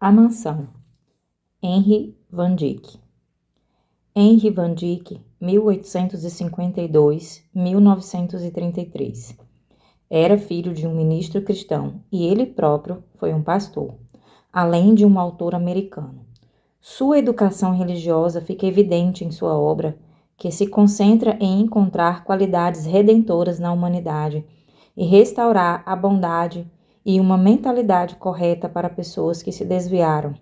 A Mansão, Henry Van Dyck. Henry Van Dyck, 1852-1933. Era filho de um ministro cristão e ele próprio foi um pastor, além de um autor americano. Sua educação religiosa fica evidente em sua obra, que se concentra em encontrar qualidades redentoras na humanidade e restaurar a bondade e uma mentalidade correta para pessoas que se desviaram.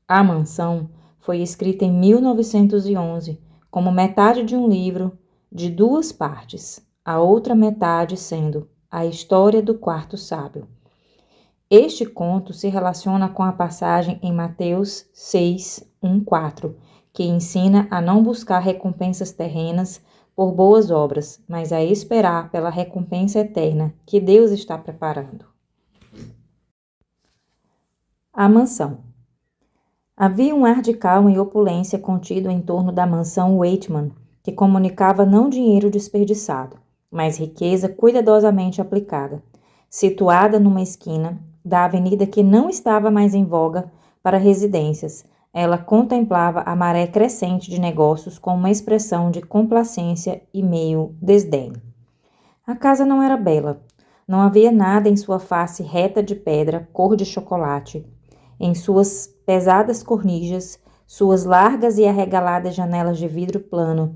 A Mansão foi escrita em 1911 como metade de um livro de 2 partes, a outra metade sendo a história do quarto sábio. Este conto se relaciona com a passagem em Mateus 6:1-4, que ensina a não buscar recompensas terrenas por boas obras, mas a esperar pela recompensa eterna que Deus está preparando. A Mansão. Havia um ar de calma e opulência contido em torno da mansão Waitman, que comunicava não dinheiro desperdiçado, mas riqueza cuidadosamente aplicada. Situada numa esquina da avenida que não estava mais em voga para residências, ela contemplava a maré crescente de negócios com uma expressão de complacência e meio desdém. A casa não era bela. Não havia nada em sua face reta de pedra, cor de chocolate, em suas pesadas cornijas, suas largas e arregaladas janelas de vidro plano,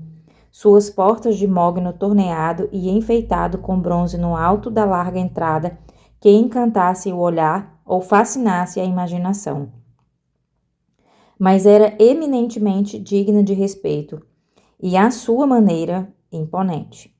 suas portas de mogno torneado e enfeitado com bronze no alto da larga entrada que encantasse o olhar ou fascinasse a imaginação. Mas era eminentemente digna de respeito e, à sua maneira, imponente.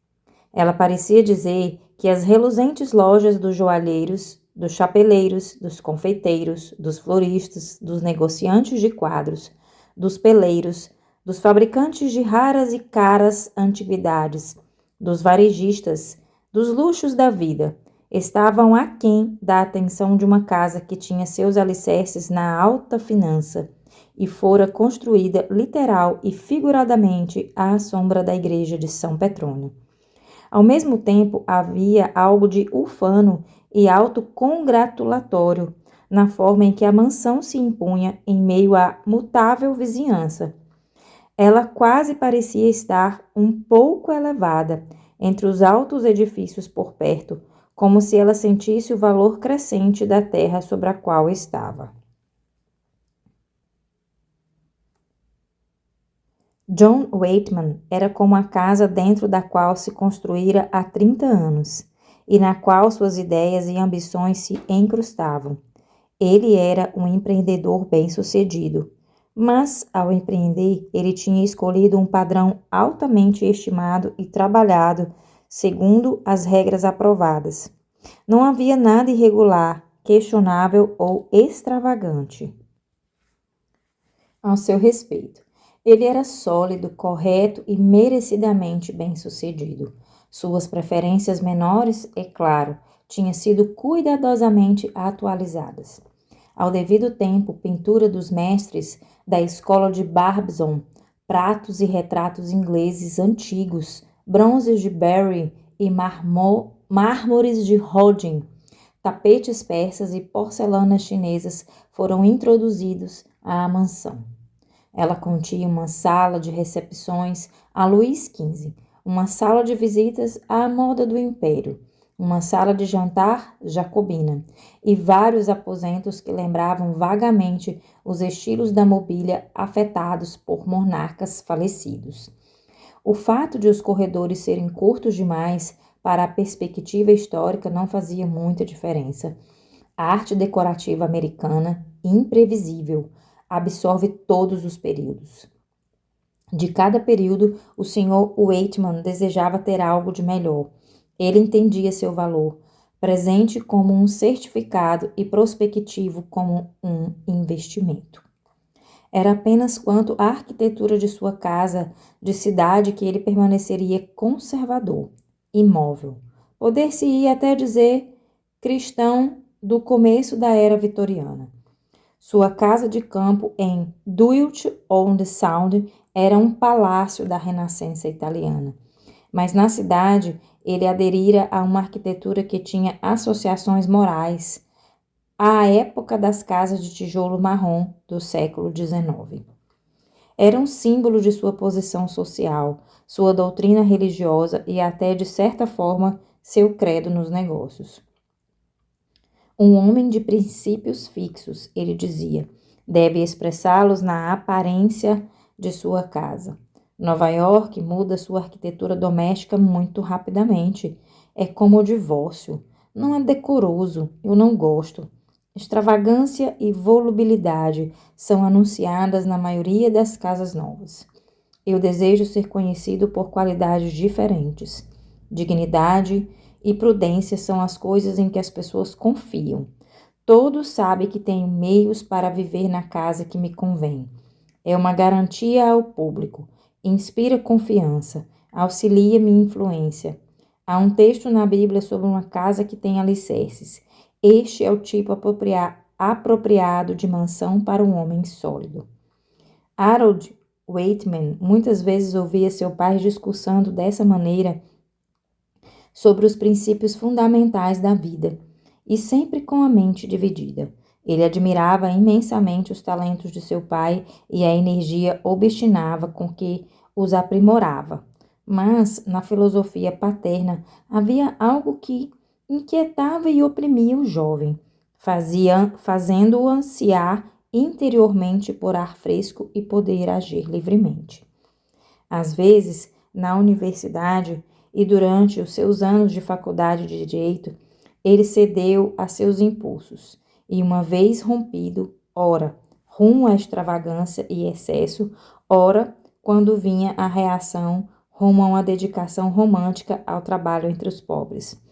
Ela parecia dizer que as reluzentes lojas dos joalheiros, dos chapeleiros, dos confeiteiros, dos floristas, dos negociantes de quadros, dos peleiros, dos fabricantes de raras e caras antiguidades, dos varejistas, dos luxos da vida, estavam aquém da atenção de uma casa que tinha seus alicerces na alta finança e fora construída literal e figuradamente à sombra da igreja de São Petrônio. Ao mesmo tempo, havia algo de ufano e autocongratulatório na forma em que a mansão se impunha em meio à mutável vizinhança. Ela quase parecia estar um pouco elevada entre os altos edifícios por perto, como se ela sentisse o valor crescente da terra sobre a qual estava. John Waitman era como a casa dentro da qual se construíra há 30 anos, e na qual suas ideias e ambições se encrustavam. Ele era um empreendedor bem-sucedido, mas, ao empreender, ele tinha escolhido um padrão altamente estimado e trabalhado segundo as regras aprovadas. Não havia nada irregular, questionável ou extravagante ao seu respeito. Ele era sólido, correto e merecidamente bem-sucedido. Suas preferências menores, é claro, tinham sido cuidadosamente atualizadas. Ao devido tempo, pintura dos mestres da escola de Barbizon, pratos e retratos ingleses antigos, bronzes de Barry e mármores de Rodin, tapetes persas e porcelanas chinesas foram introduzidos à mansão. Ela continha uma sala de recepções a Luís XV, uma sala de visitas à moda do Império, uma sala de jantar jacobina e vários aposentos que lembravam vagamente os estilos da mobília afetados por monarcas falecidos. O fato de os corredores serem curtos demais para a perspectiva histórica não fazia muita diferença. A arte decorativa americana, imprevisível, absorve todos os períodos. De cada período, o Sr. Waitman desejava ter algo de melhor. Ele entendia seu valor, presente como um certificado e prospectivo como um investimento. Era apenas quanto à arquitetura de sua casa de cidade que ele permaneceria conservador, imóvel. Poder-se-ia até dizer cristão do começo da era vitoriana. Sua casa de campo em Dulwich-on-the-Sound era um palácio da Renascença italiana. Mas na cidade, ele aderira a uma arquitetura que tinha associações morais, à época das casas de tijolo marrom do século XIX. Era um símbolo de sua posição social, sua doutrina religiosa e até, de certa forma, seu credo nos negócios. Um homem de princípios fixos, ele dizia, deve expressá-los na aparência de sua casa. Nova York muda sua arquitetura doméstica muito rapidamente. É como o divórcio. Não é decoroso, eu não gosto. Extravagância e volubilidade são anunciadas na maioria das casas novas. Eu desejo ser conhecido por qualidades diferentes. Dignidade e prudência são as coisas em que as pessoas confiam. Todos sabem que tenho meios para viver na casa que me convém. É uma garantia ao público. Inspira confiança. Auxilia minha influência. Há um texto na Bíblia sobre uma casa que tem alicerces. Este é o tipo apropriado de mansão para um homem sólido. Harold Waitman muitas vezes ouvia seu pai discursando dessa maneira sobre os princípios fundamentais da vida, e sempre com a mente dividida. Ele admirava imensamente os talentos de seu pai e a energia obstinava com que os aprimorava. Mas, na filosofia paterna, havia algo que inquietava e oprimia o jovem, fazendo-o ansiar interiormente por ar fresco e poder agir livremente. Às vezes, na universidade e durante os seus anos de faculdade de direito, ele cedeu a seus impulsos e, uma vez rompido, ora, rumo à extravagância e excesso, ora, quando vinha a reação, rumo a uma dedicação romântica ao trabalho entre os pobres.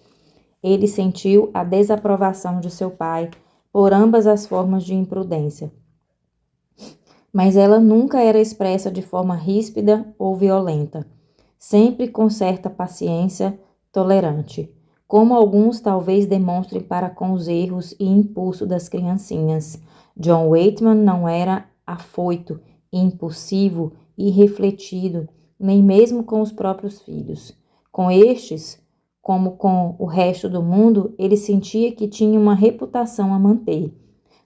Ele sentiu a desaprovação de seu pai por ambas as formas de imprudência, mas ela nunca era expressa de forma ríspida ou violenta, sempre com certa paciência tolerante, como alguns talvez demonstrem para com os erros e impulso das criancinhas. John Waitman não era afoito, impulsivo e irrefletido, nem mesmo com os próprios filhos. Com estes, como com o resto do mundo, ele sentia que tinha uma reputação a manter,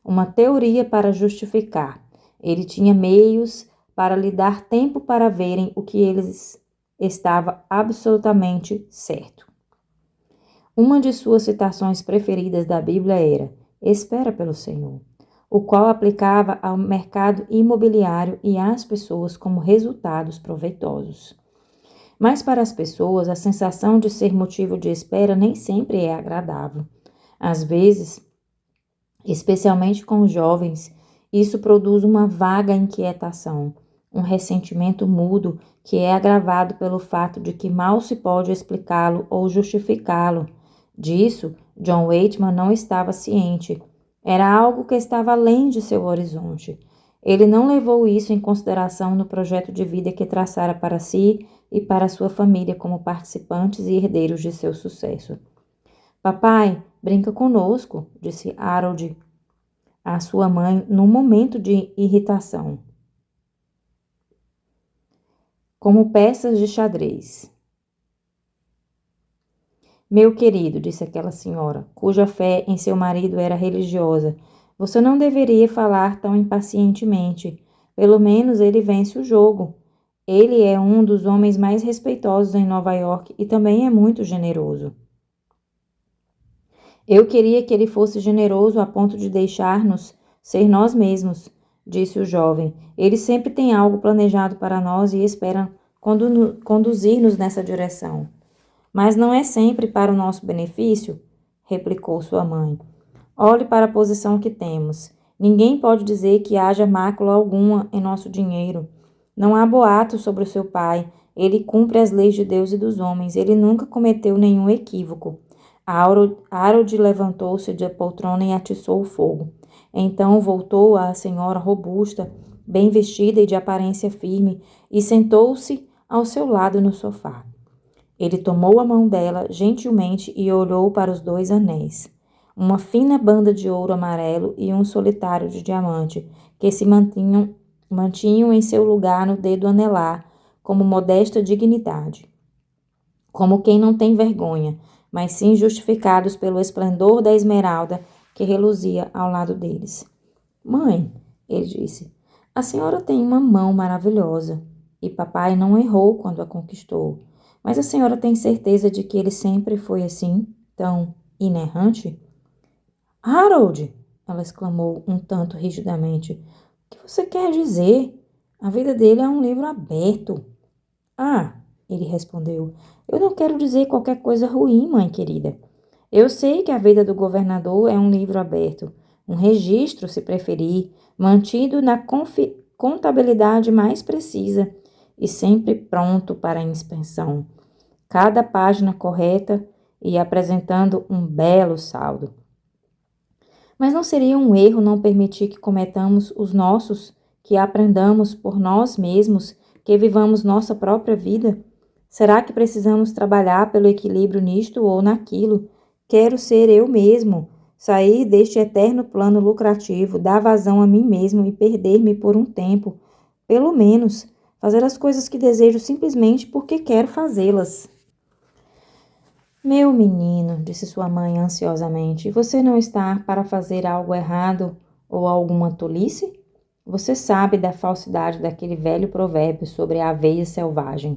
uma teoria para justificar. Ele tinha meios para lhe dar tempo para verem o que eles estava absolutamente certo. Uma de suas citações preferidas da Bíblia era: "Espera pelo Senhor", o qual aplicava ao mercado imobiliário e às pessoas como resultados proveitosos. Mas para as pessoas, a sensação de ser motivo de espera nem sempre é agradável. Às vezes, especialmente com os jovens, isso produz uma vaga inquietação, um ressentimento mudo que é agravado pelo fato de que mal se pode explicá-lo ou justificá-lo. Disso, John Waitman não estava ciente. Era algo que estava além de seu horizonte. Ele não levou isso em consideração no projeto de vida que traçara para si e para sua família como participantes e herdeiros de seu sucesso. "Papai, brinca conosco", disse Harold à sua mãe num momento de irritação. "Como peças de xadrez." "Meu querido", disse aquela senhora, cuja fé em seu marido era religiosa, "você não deveria falar tão impacientemente. Pelo menos ele vence o jogo. Ele é um dos homens mais respeitosos em Nova York e também é muito generoso." "Eu queria que ele fosse generoso a ponto de deixar-nos ser nós mesmos", disse o jovem. "Ele sempre tem algo planejado para nós e espera conduzir-nos nessa direção." "Mas não é sempre para o nosso benefício?" replicou sua mãe. "Olhe para a posição que temos. Ninguém pode dizer que haja mácula alguma em nosso dinheiro. Não há boato sobre o seu pai. Ele cumpre as leis de Deus e dos homens. Ele nunca cometeu nenhum equívoco." Harold levantou-se da poltrona e atiçou o fogo. Então voltou à senhora robusta, bem vestida e de aparência firme, e sentou-se ao seu lado no sofá. Ele tomou a mão dela gentilmente e olhou para os 2 anéis, uma fina banda de ouro amarelo e um solitário de diamante, que se mantinham em seu lugar no dedo anelar, como modesta dignidade. Como quem não tem vergonha, mas sim justificados pelo esplendor da esmeralda que reluzia ao lado deles. Mãe, ele disse, a senhora tem uma mão maravilhosa e papai não errou quando a conquistou. Mas a senhora tem certeza de que ele sempre foi assim, tão inerrante? Harold, ela exclamou um tanto rigidamente, o que você quer dizer? A vida dele é um livro aberto. Ah, ele respondeu, eu não quero dizer qualquer coisa ruim, mãe querida. Eu sei que a vida do governador é um livro aberto, um registro, se preferir, mantido na contabilidade mais precisa e sempre pronto para a inspeção. Cada página correta e apresentando um belo saldo. Mas não seria um erro não permitir que cometamos os nossos, que aprendamos por nós mesmos, que vivamos nossa própria vida? Será que precisamos trabalhar pelo equilíbrio nisto ou naquilo? Quero ser eu mesmo, sair deste eterno plano lucrativo, dar vazão a mim mesmo e perder-me por um tempo. Pelo menos, fazer as coisas que desejo simplesmente porque quero fazê-las. Meu menino, disse sua mãe ansiosamente, você não está para fazer algo errado ou alguma tolice? Você sabe da falsidade daquele velho provérbio sobre a aveia selvagem.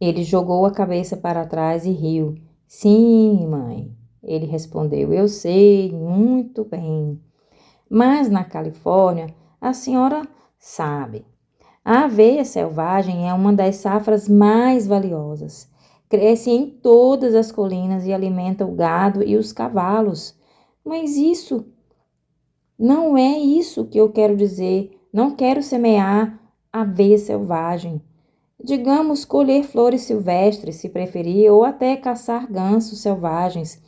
Ele jogou a cabeça para trás e riu. Sim, mãe, ele respondeu, eu sei muito bem. Mas na Califórnia, a senhora sabe. A aveia selvagem é uma das safras mais valiosas. Cresce em todas as colinas e alimenta o gado e os cavalos. Mas isso não é isso que eu quero dizer. Não quero semear aveia selvagem. Digamos, colher flores silvestres, se preferir, ou até caçar gansos selvagens.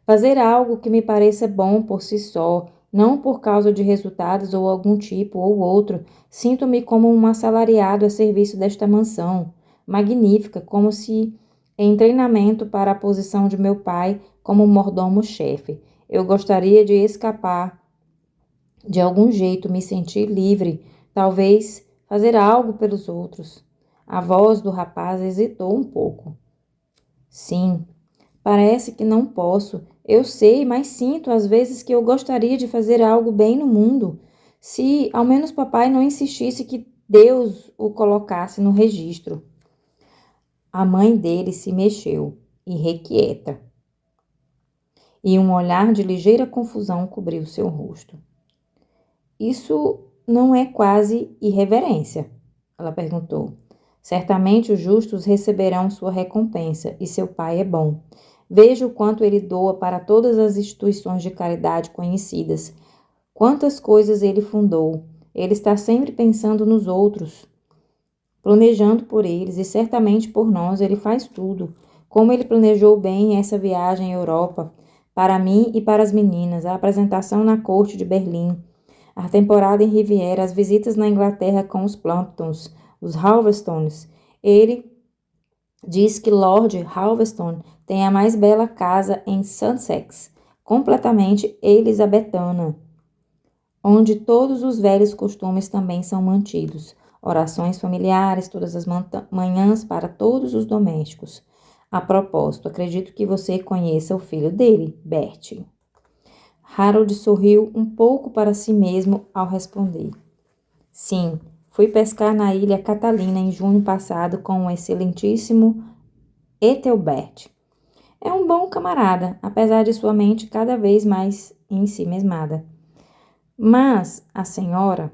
Fazer algo que me pareça bom por si só, não por causa de resultados ou algum tipo ou outro. Sinto-me como um assalariado a serviço desta mansão, magnífica, como se em treinamento para a posição de meu pai como mordomo-chefe. Eu gostaria de escapar, de algum jeito me sentir livre, talvez fazer algo pelos outros. A voz do rapaz hesitou um pouco. Sim, parece que não posso. Eu sei, mas sinto às vezes que eu gostaria de fazer algo bem no mundo. Se ao menos papai não insistisse que Deus o colocasse no registro. A mãe dele se mexeu, irrequieta, e um olhar de ligeira confusão cobriu seu rosto. Isso não é quase irreverência? Ela perguntou. Certamente os justos receberão sua recompensa, e seu pai é bom. Veja o quanto ele doa para todas as instituições de caridade conhecidas. Quantas coisas ele fundou. Ele está sempre pensando nos outros, planejando por eles, e certamente por nós ele faz tudo. Como ele planejou bem essa viagem à Europa, para mim e para as meninas, a apresentação na corte de Berlim, a temporada em Riviera, as visitas na Inglaterra com os Plumptons, os Halverstones. Ele diz que Lord Halverstone tem a mais bela casa em Sussex, completamente elisabetana, onde todos os velhos costumes também são mantidos. Orações familiares todas as manhãs para todos os domésticos. A propósito, acredito que você conheça o filho dele, Bertie. Harold sorriu um pouco para si mesmo ao responder. Sim, fui pescar na ilha Catalina em junho passado com o excelentíssimo Ethelbert. É um bom camarada, apesar de sua mente cada vez mais em si mesmada. Mas a senhora,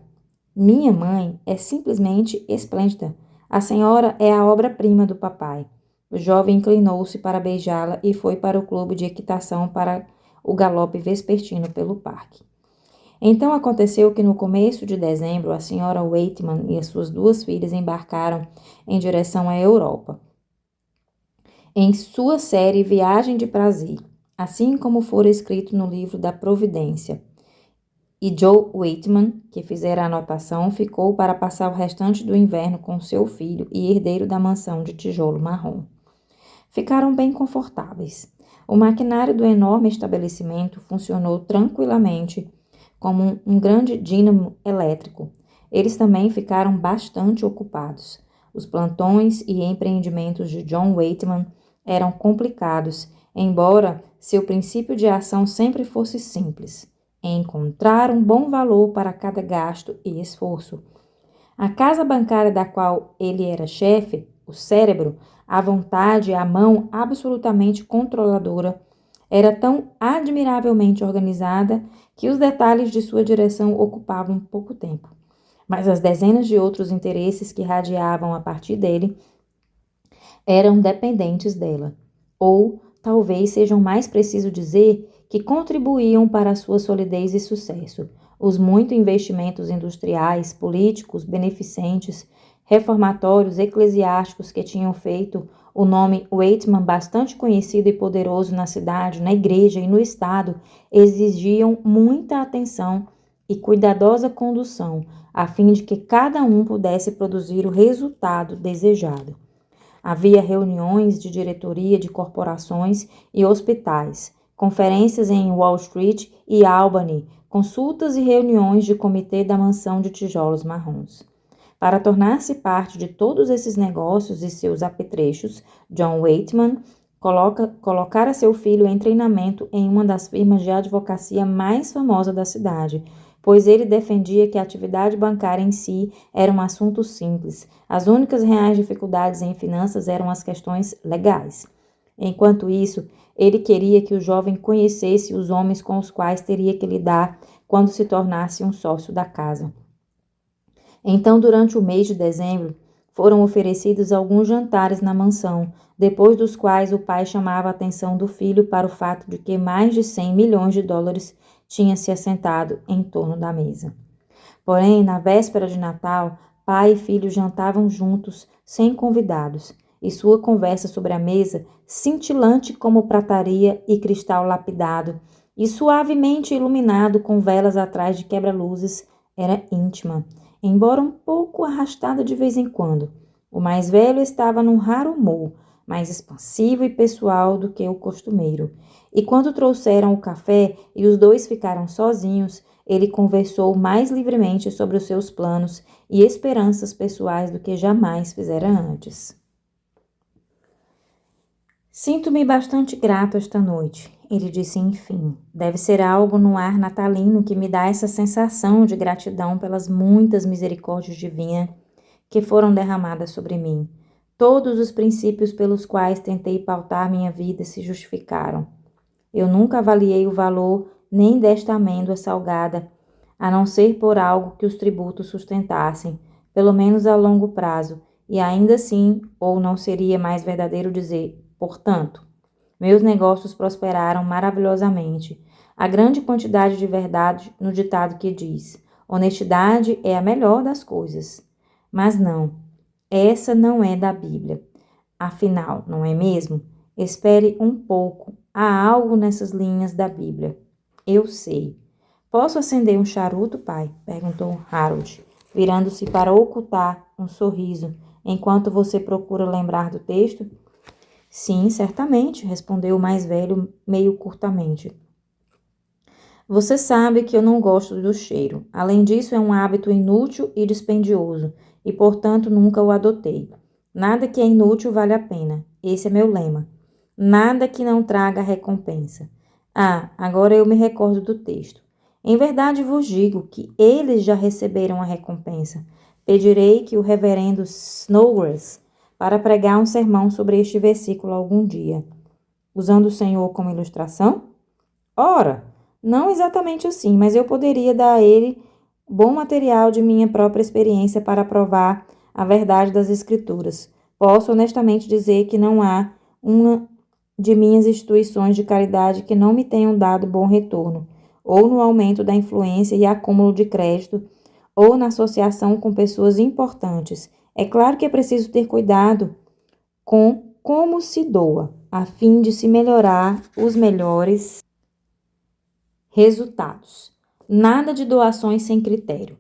minha mãe, é simplesmente esplêndida. A senhora é a obra-prima do papai. O jovem inclinou-se para beijá-la e foi para o clube de equitação para o galope vespertino pelo parque. Então aconteceu que no começo de dezembro a senhora Waitman e as suas duas filhas embarcaram em direção à Europa, em sua série Viagem de Prazer, assim como fora escrito no livro da Providência. E Joe Waitman, que fizera a anotação, ficou para passar o restante do inverno com seu filho e herdeiro da mansão de tijolo marrom. Ficaram bem confortáveis. O maquinário do enorme estabelecimento funcionou tranquilamente como um grande dínamo elétrico. Eles também ficaram bastante ocupados. Os plantões e empreendimentos de John Waitman eram complicados, embora seu princípio de ação sempre fosse simples: encontrar um bom valor para cada gasto e esforço. A casa bancária da qual ele era chefe, o cérebro, a vontade, a mão absolutamente controladora, era tão admiravelmente organizada que os detalhes de sua direção ocupavam pouco tempo. Mas as dezenas de outros interesses que radiavam a partir dele eram dependentes dela. Ou, talvez sejam mais preciso dizer, que contribuíam para a sua solidez e sucesso. Os muitos investimentos industriais, políticos, beneficentes, reformatórios, eclesiásticos que tinham feito o nome Weightman bastante conhecido e poderoso na cidade, na igreja e no estado, exigiam muita atenção e cuidadosa condução, a fim de que cada um pudesse produzir o resultado desejado. Havia reuniões de diretoria de corporações e hospitais, conferências em Wall Street e Albany, consultas e reuniões de comitê da mansão de tijolos marrons. Para tornar-se parte de todos esses negócios e seus apetrechos, John Weightman colocara seu filho em treinamento em uma das firmas de advocacia mais famosas da cidade, pois ele defendia que a atividade bancária em si era um assunto simples. As únicas reais dificuldades em finanças eram as questões legais. Enquanto isso, ele queria que o jovem conhecesse os homens com os quais teria que lidar quando se tornasse um sócio da casa. Então, durante o mês de dezembro, foram oferecidos alguns jantares na mansão, depois dos quais o pai chamava a atenção do filho para o fato de que mais de 100 milhões de dólares tinha se assentado em torno da mesa. Porém, na véspera de Natal, pai e filho jantavam juntos, sem convidados, e sua conversa sobre a mesa, cintilante como prataria e cristal lapidado, e suavemente iluminado com velas atrás de quebra-luzes, era íntima, embora um pouco arrastada de vez em quando. O mais velho estava num raro humor, mais expansivo e pessoal do que o costumeiro. E quando trouxeram o café e os dois ficaram sozinhos, ele conversou mais livremente sobre os seus planos e esperanças pessoais do que jamais fizera antes. Sinto-me bastante grato esta noite, ele disse enfim. Deve ser algo no ar natalino que me dá essa sensação de gratidão pelas muitas misericórdias divinas que foram derramadas sobre mim. Todos os princípios pelos quais tentei pautar minha vida se justificaram. Eu nunca avaliei o valor nem desta amêndoa salgada, a não ser por algo que os tributos sustentassem, pelo menos a longo prazo, e ainda assim, ou não seria mais verdadeiro dizer, portanto, meus negócios prosperaram maravilhosamente. Há grande quantidade de verdade no ditado que diz: honestidade é a melhor das coisas. Mas não, essa não é da Bíblia. Afinal, não é mesmo? Espere um pouco. Há algo nessas linhas da Bíblia. Eu sei. Posso acender um charuto, pai? Perguntou Harold, virando-se para ocultar um sorriso, enquanto você procura lembrar do texto. Sim, certamente, respondeu o mais velho, meio curtamente. Você sabe que eu não gosto do cheiro. Além disso, é um hábito inútil e dispendioso, e, portanto, nunca o adotei. Nada que é inútil vale a pena. Esse é meu lema. Nada que não traga recompensa. Ah, agora eu me recordo do texto. Em verdade vos digo que eles já receberam a recompensa. Pedirei que o reverendo Snodgrass para pregar um sermão sobre este versículo algum dia. Usando o Senhor como ilustração? Ora, não exatamente assim, mas eu poderia dar a ele bom material de minha própria experiência para provar a verdade das Escrituras. Posso honestamente dizer que não há uma de minhas instituições de caridade que não me tenham dado bom retorno, ou no aumento da influência e acúmulo de crédito, ou na associação com pessoas importantes. É claro que é preciso ter cuidado com como se doa, a fim de se melhorar os melhores resultados. Nada de doações sem critério.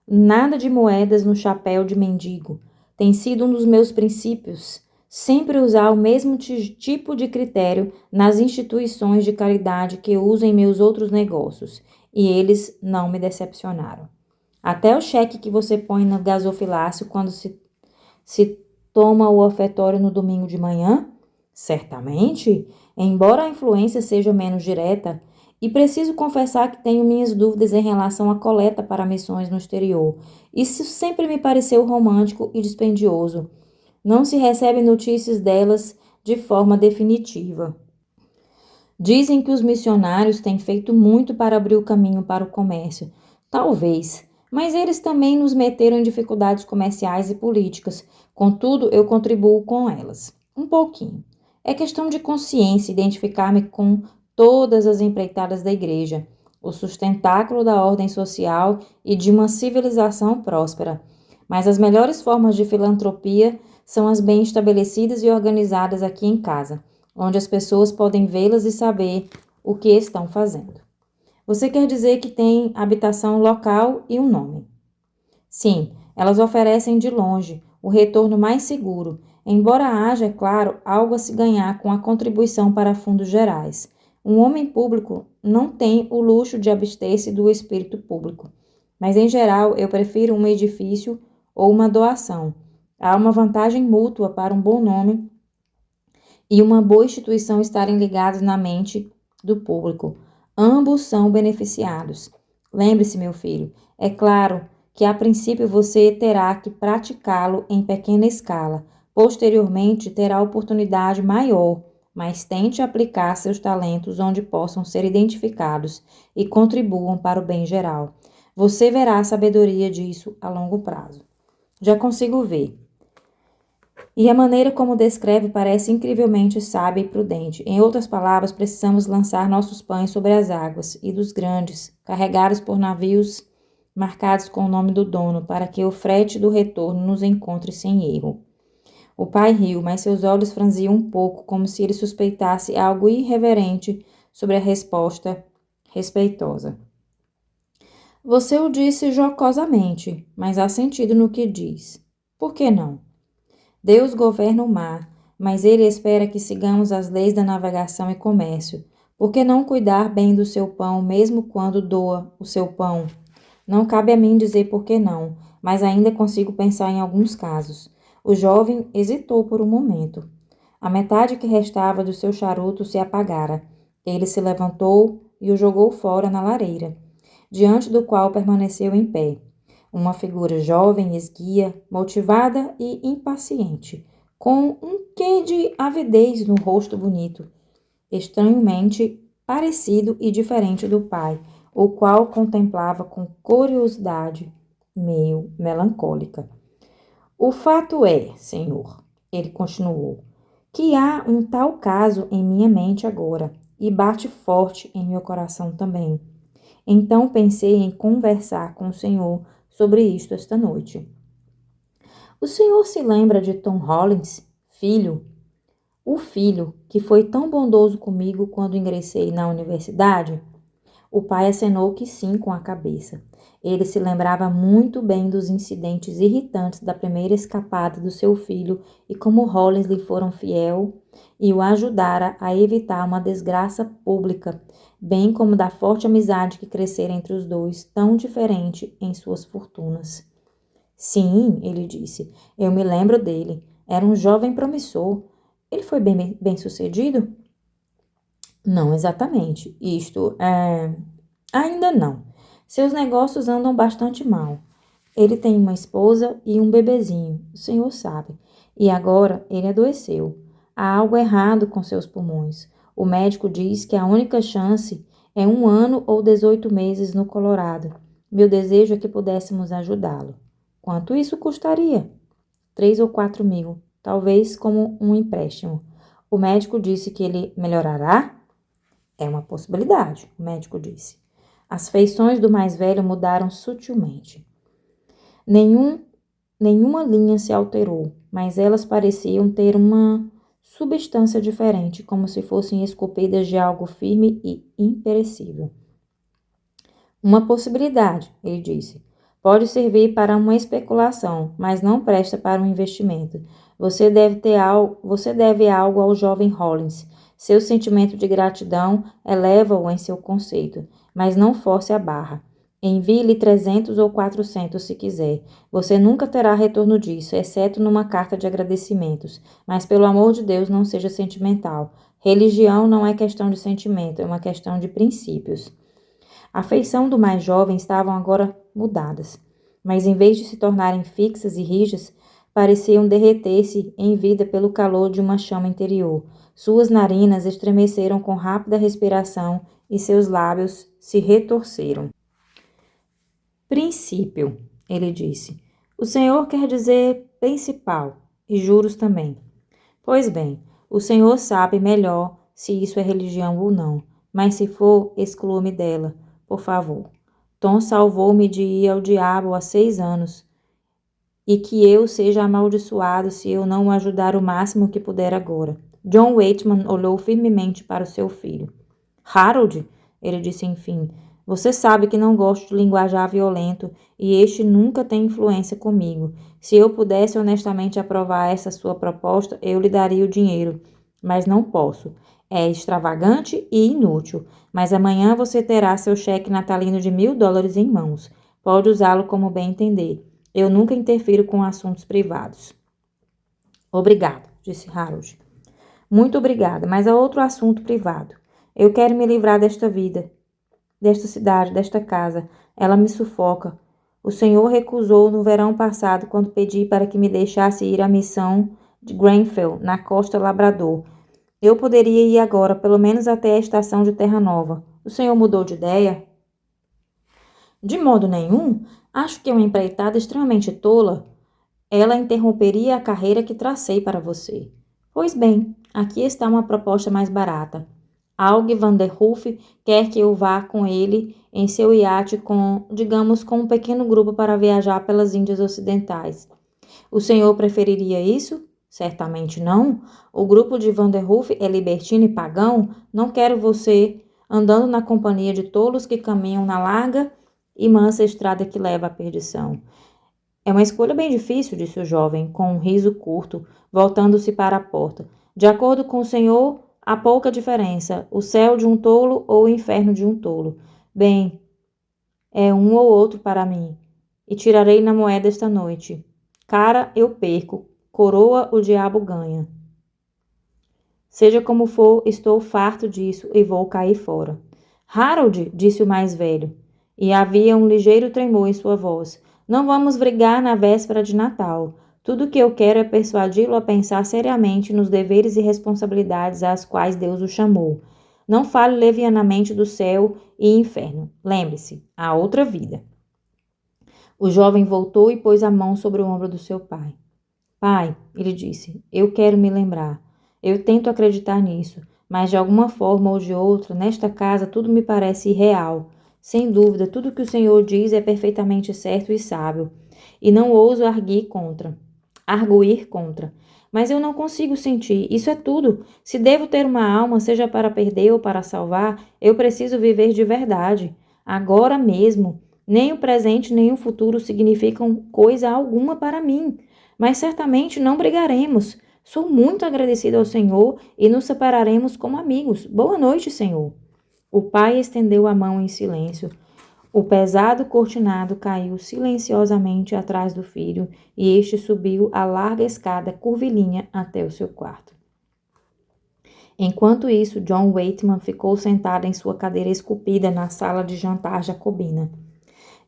Nada de moedas no chapéu de mendigo. Tem sido um dos meus princípios sempre usar o mesmo tipo de critério nas instituições de caridade que uso em meus outros negócios, e eles não me decepcionaram. Até o cheque que você põe no gasofilácio quando se toma o ofertório no domingo de manhã, Certamente, embora a influência seja menos direta, e preciso confessar que tenho minhas dúvidas em relação à coleta para missões no exterior. Isso sempre me pareceu romântico e dispendioso. Não se recebem notícias delas de forma definitiva. Dizem que os missionários têm feito muito para abrir o caminho para o comércio. Talvez, mas eles também nos meteram em dificuldades comerciais e políticas. Contudo, eu contribuo com elas. Um pouquinho. É questão de consciência identificar-me com todas as empreitadas da igreja, o sustentáculo da ordem social e de uma civilização próspera. Mas as melhores formas de filantropia são as bem estabelecidas e organizadas aqui em casa, onde as pessoas podem vê-las e saber o que estão fazendo. Você quer dizer que tem habitação local e um nome? Sim, elas oferecem de longe o retorno mais seguro, embora haja, é claro, algo a se ganhar com a contribuição para fundos gerais. Um homem público não tem o luxo de abster-se do espírito público, mas em geral eu prefiro um edifício ou uma doação. Há uma vantagem mútua para um bom nome e uma boa instituição estarem ligados na mente do público. Ambos são beneficiados. Lembre-se, meu filho, é claro que a princípio você terá que praticá-lo em pequena escala. Posteriormente terá oportunidade maior, mas tente aplicar seus talentos onde possam ser identificados e contribuam para o bem geral. Você verá a sabedoria disso a longo prazo. Já consigo ver. E a maneira como descreve parece incrivelmente sábia e prudente. Em outras palavras, precisamos lançar nossos pães sobre as águas, e dos grandes, carregados por navios marcados com o nome do dono, para que o frete do retorno nos encontre sem erro. O pai riu, mas seus olhos franziam um pouco, como se ele suspeitasse algo irreverente sobre a resposta respeitosa. Você o disse jocosamente, mas há sentido no que diz. Por que não? Deus governa o mar, mas ele espera que sigamos as leis da navegação e comércio. Por que não cuidar bem do seu pão, mesmo quando doa o seu pão? Não cabe a mim dizer por que não, mas ainda consigo pensar em alguns casos. O jovem hesitou por um momento. A metade que restava do seu charuto se apagara. Ele se levantou e o jogou fora na lareira, diante do qual permaneceu em pé. Uma figura jovem, esguia, motivada e impaciente, com um quê de avidez no rosto bonito, estranhamente parecido e diferente do pai, o qual contemplava com curiosidade meio melancólica. O fato é, senhor, ele continuou, que há um tal caso em minha mente agora, e bate forte em meu coração também. Então pensei em conversar com o senhor sobre isto esta noite. O senhor se lembra de Tom Hollins, filho? O filho que foi tão bondoso comigo quando ingressei na universidade? O pai acenou que sim com a cabeça. Ele se lembrava muito bem dos incidentes irritantes da primeira escapada do seu filho e como Hollins lhe foram fiel e o ajudara a evitar uma desgraça pública, bem como da forte amizade que crescera entre os dois, tão diferente em suas fortunas. Sim, ele disse, eu me lembro dele. Era um jovem promissor. Ele foi bem-sucedido? Não exatamente. Ainda não. Seus negócios andam bastante mal. Ele tem uma esposa e um bebezinho, o senhor sabe. E agora ele adoeceu. Há algo errado com seus pulmões. O médico diz que a única chance é 1 ano ou 18 meses no Colorado. Meu desejo é que pudéssemos ajudá-lo. Quanto isso custaria? 3 ou 4 mil, talvez como um empréstimo. O médico disse que ele melhorará? É uma possibilidade, o médico disse. As feições do mais velho mudaram sutilmente. Nenhuma linha se alterou, mas elas pareciam ter uma substância diferente, como se fossem esculpidas de algo firme e imperecível. Uma possibilidade, ele disse. Pode servir para uma especulação, mas não presta para um investimento. Você deve algo ao jovem Hollins. Seu sentimento de gratidão eleva-o em seu conceito, mas não force a barra. Envie-lhe 300 ou 400 se quiser. Você nunca terá retorno disso, exceto numa carta de agradecimentos. Mas, pelo amor de Deus, não seja sentimental. Religião não é questão de sentimento, é uma questão de princípios. A feição do mais jovem estavam agora mudadas, mas em vez de se tornarem fixas e rijas, pareciam derreter-se em vida pelo calor de uma chama interior. Suas narinas estremeceram com rápida respiração e seus lábios se retorceram. Princípio, ele disse. O senhor quer dizer principal, e juros também. Pois bem, o senhor sabe melhor se isso é religião ou não, mas se for, exclua-me dela, por favor. Tom salvou-me de ir ao diabo há 6 anos, e que eu seja amaldiçoado se eu não o ajudar o máximo que puder agora. John Waitman olhou firmemente para o seu filho. Harold, ele disse enfim, você sabe que não gosto de linguajar violento e este nunca tem influência comigo. Se eu pudesse honestamente aprovar essa sua proposta, eu lhe daria o dinheiro, mas não posso. É extravagante e inútil, mas amanhã você terá seu cheque natalino de $1.000 em mãos. Pode usá-lo como bem entender. Eu nunca interfiro com assuntos privados. Obrigado, disse Harold. Muito obrigada, mas há outro assunto privado. Eu quero me livrar desta vida, desta cidade, desta casa. Ela me sufoca. O Senhor recusou no verão passado quando pedi para que me deixasse ir à missão de Grenfell, na costa Labrador. Eu poderia ir agora, pelo menos até a estação de Terra Nova. O senhor mudou de ideia? De modo nenhum. Acho que é uma empreitada extremamente tola. Ela interromperia a carreira que tracei para você. Pois bem, aqui está uma proposta mais barata. Aug van der Hoof quer que eu vá com ele em seu iate com um pequeno grupo para viajar pelas Índias Ocidentais. O senhor preferiria isso? Certamente não. O grupo de Van der Hoof é libertino e pagão. Não quero você andando na companhia de tolos que caminham na larga e mansa estrada que leva à perdição. É uma escolha bem difícil, disse o jovem, com um riso curto, voltando-se para a porta. De acordo com o senhor, há pouca diferença, o céu de um tolo ou o inferno de um tolo. Bem, é um ou outro para mim, e tirarei na moeda esta noite. Cara, eu perco, coroa o diabo ganha. Seja como for, estou farto disso e vou cair fora. Harold, disse o mais velho, e havia um ligeiro tremor em sua voz. Não vamos brigar na véspera de Natal. Tudo o que eu quero é persuadi-lo a pensar seriamente nos deveres e responsabilidades às quais Deus o chamou. Não fale levianamente do céu e inferno. Lembre-se, há outra vida. O jovem voltou e pôs a mão sobre o ombro do seu pai. Pai, ele disse, eu quero me lembrar. Eu tento acreditar nisso, mas de alguma forma ou de outra, nesta casa tudo me parece irreal. Sem dúvida, tudo que o Senhor diz é perfeitamente certo e sábio, e não ouso arguir contra. Mas eu não consigo sentir, isso é tudo. Se devo ter uma alma, seja para perder ou para salvar, eu preciso viver de verdade. Agora mesmo, nem o presente nem o futuro significam coisa alguma para mim. Mas certamente não brigaremos. Sou muito agradecida ao Senhor e nos separaremos como amigos. Boa noite, Senhor. O pai estendeu a mão em silêncio. O pesado cortinado caiu silenciosamente atrás do filho e este subiu a larga escada curvilínea até o seu quarto. Enquanto isso, John Waitman ficou sentado em sua cadeira esculpida na sala de jantar jacobina.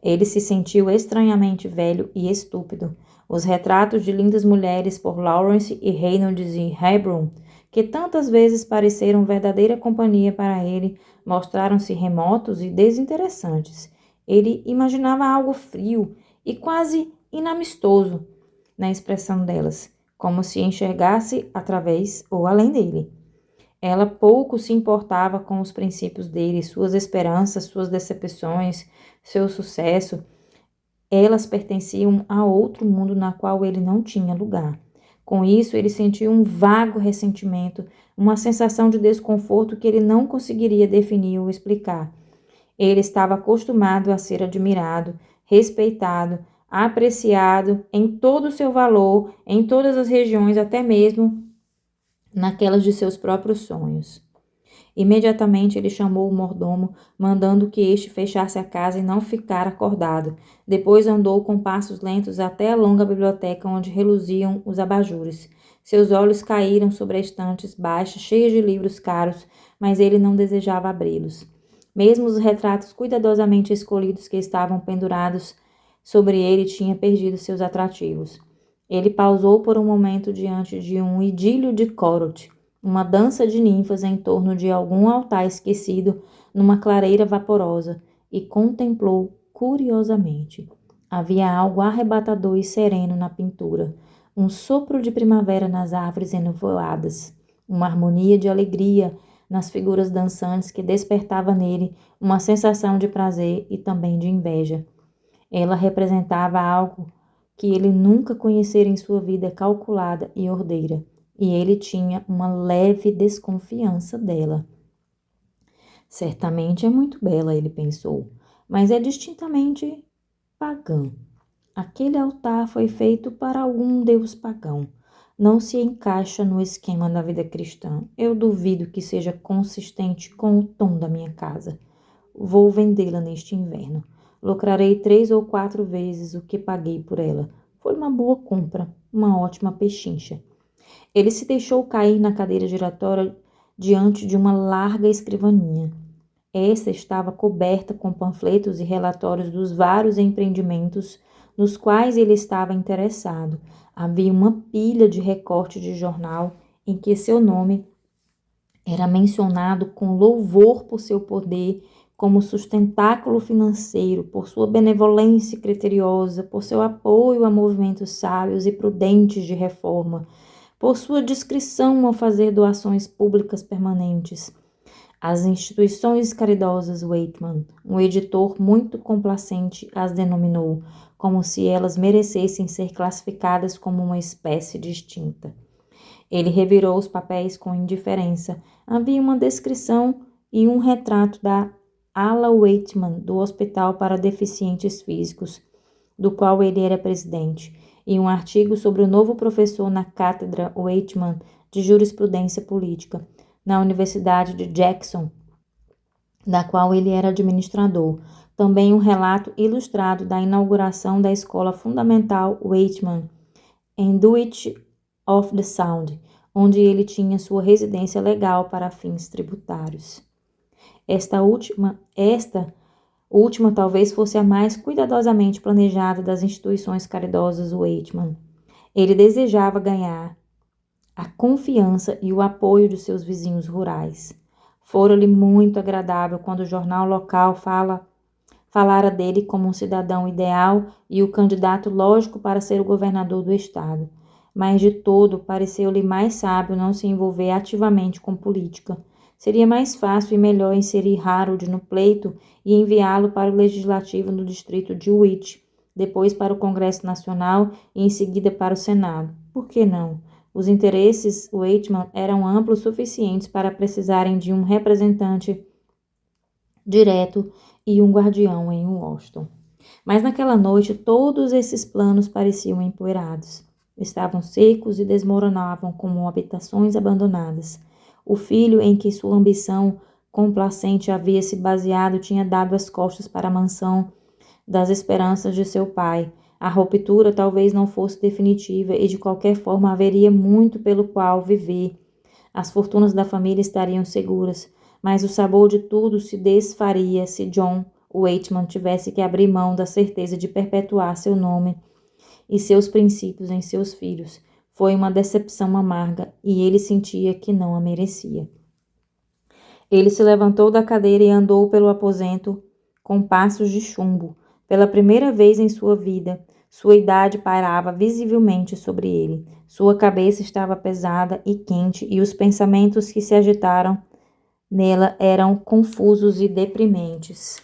Ele se sentiu estranhamente velho e estúpido. Os retratos de lindas mulheres por Lawrence e Reynolds e Hebron, que tantas vezes pareceram verdadeira companhia para ele, mostraram-se remotos e desinteressantes. Ele imaginava algo frio e quase inamistoso na expressão delas, como se enxergasse através ou além dele. Ela pouco se importava com os princípios dele, suas esperanças, suas decepções, seu sucesso. Elas pertenciam a outro mundo na qual ele não tinha lugar. Com isso, ele sentiu um vago ressentimento, uma sensação de desconforto que ele não conseguiria definir ou explicar. Ele estava acostumado a ser admirado, respeitado, apreciado em todo o seu valor, em todas as regiões, até mesmo naquelas de seus próprios sonhos. Imediatamente ele chamou o mordomo, mandando que este fechasse a casa e não ficar acordado. Depois andou com passos lentos até a longa biblioteca onde reluziam os abajures. Seus olhos caíram sobre as estantes baixas, cheias de livros caros, mas ele não desejava abri-los. Mesmo os retratos cuidadosamente escolhidos que estavam pendurados sobre ele tinham perdido seus atrativos. Ele pausou por um momento diante de um idílio de Corot, uma dança de ninfas em torno de algum altar esquecido numa clareira vaporosa, e contemplou curiosamente. Havia algo arrebatador e sereno na pintura, um sopro de primavera nas árvores enevoadas, uma harmonia de alegria nas figuras dançantes que despertava nele uma sensação de prazer e também de inveja. Ela representava algo que ele nunca conhecera em sua vida calculada e ordeira, e ele tinha uma leve desconfiança dela. Certamente é muito bela, ele pensou, mas é distintamente pagã. Aquele altar foi feito para algum deus pagão. Não se encaixa no esquema da vida cristã. Eu duvido que seja consistente com o tom da minha casa. Vou vendê-la neste inverno. Lucrarei 3 ou 4 vezes o que paguei por ela. Foi uma boa compra, uma ótima pechincha. Ele se deixou cair na cadeira giratória diante de uma larga escrivaninha. Esta estava coberta com panfletos e relatórios dos vários empreendimentos nos quais ele estava interessado. Havia uma pilha de recorte de jornal em que seu nome era mencionado com louvor por seu poder como sustentáculo financeiro, por sua benevolência criteriosa, por seu apoio a movimentos sábios e prudentes de reforma, por sua discrição ao fazer doações públicas permanentes. As instituições caridosas Waitman, um editor muito complacente, as denominou, como se elas merecessem ser classificadas como uma espécie distinta. Ele revirou os papéis com indiferença. Havia uma descrição e um retrato da ala Waitman do Hospital para Deficientes Físicos, do qual ele era presidente, e um artigo sobre o novo professor na cátedra Waitman de Jurisprudência Política, na Universidade de Jackson, da qual ele era administrador. Também um relato ilustrado da inauguração da Escola Fundamental Waitman, em Dulwich of the Sound, onde ele tinha sua residência legal para fins tributários. Esta última talvez fosse a mais cuidadosamente planejada das instituições caridosas Waitman. Ele desejava ganhar a confiança e o apoio de seus vizinhos rurais. Fora-lhe muito agradável quando o jornal local falara dele como um cidadão ideal e o candidato lógico para ser o governador do estado. Mas de todo pareceu-lhe mais sábio não se envolver ativamente com política. Seria mais fácil e melhor inserir Harold no pleito e enviá-lo para o legislativo no distrito de Woolwich, depois para o Congresso Nacional e em seguida para o Senado. Por que não? Os interesses Waitman eram amplos o suficientes para precisarem de um representante direto e um guardião em Washington. Mas naquela noite todos esses planos pareciam empoeirados. Estavam secos e desmoronavam como habitações abandonadas. O filho em que sua ambição complacente havia se baseado tinha dado as costas para a mansão das esperanças de seu pai. A ruptura talvez não fosse definitiva e de qualquer forma haveria muito pelo qual viver. As fortunas da família estariam seguras, mas o sabor de tudo se desfaria se John Waitman tivesse que abrir mão da certeza de perpetuar seu nome e seus princípios em seus filhos. Foi uma decepção amarga e ele sentia que não a merecia. Ele se levantou da cadeira e andou pelo aposento com passos de chumbo. Pela primeira vez em sua vida, sua idade pairava visivelmente sobre ele. Sua cabeça estava pesada e quente e os pensamentos que se agitaram nela eram confusos e deprimentes.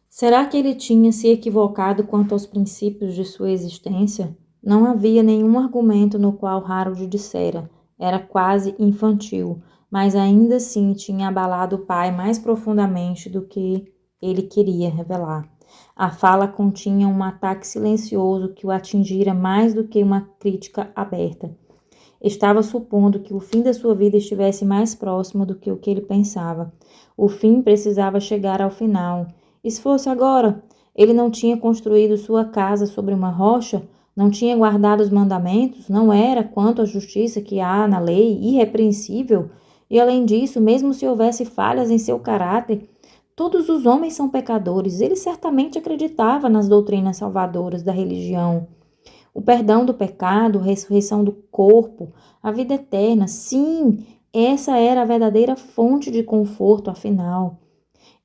Será que ele tinha se equivocado quanto aos princípios de sua existência? Não havia nenhum argumento no qual Harold dissera. Era quase infantil, mas ainda assim tinha abalado o pai mais profundamente do que ele queria revelar. A fala continha um ataque silencioso que o atingira mais do que uma crítica aberta. Estava supondo que o fim da sua vida estivesse mais próximo do que o que ele pensava. O fim precisava chegar ao final. E se fosse agora? Ele não tinha construído sua casa sobre uma rocha? Não tinha guardado os mandamentos? Não era, quanto à justiça que há na lei, irrepreensível? E além disso, mesmo se houvesse falhas em seu caráter, todos os homens são pecadores. Ele certamente acreditava nas doutrinas salvadoras da religião. O perdão do pecado, a ressurreição do corpo, a vida eterna. Sim, essa era a verdadeira fonte de conforto, afinal.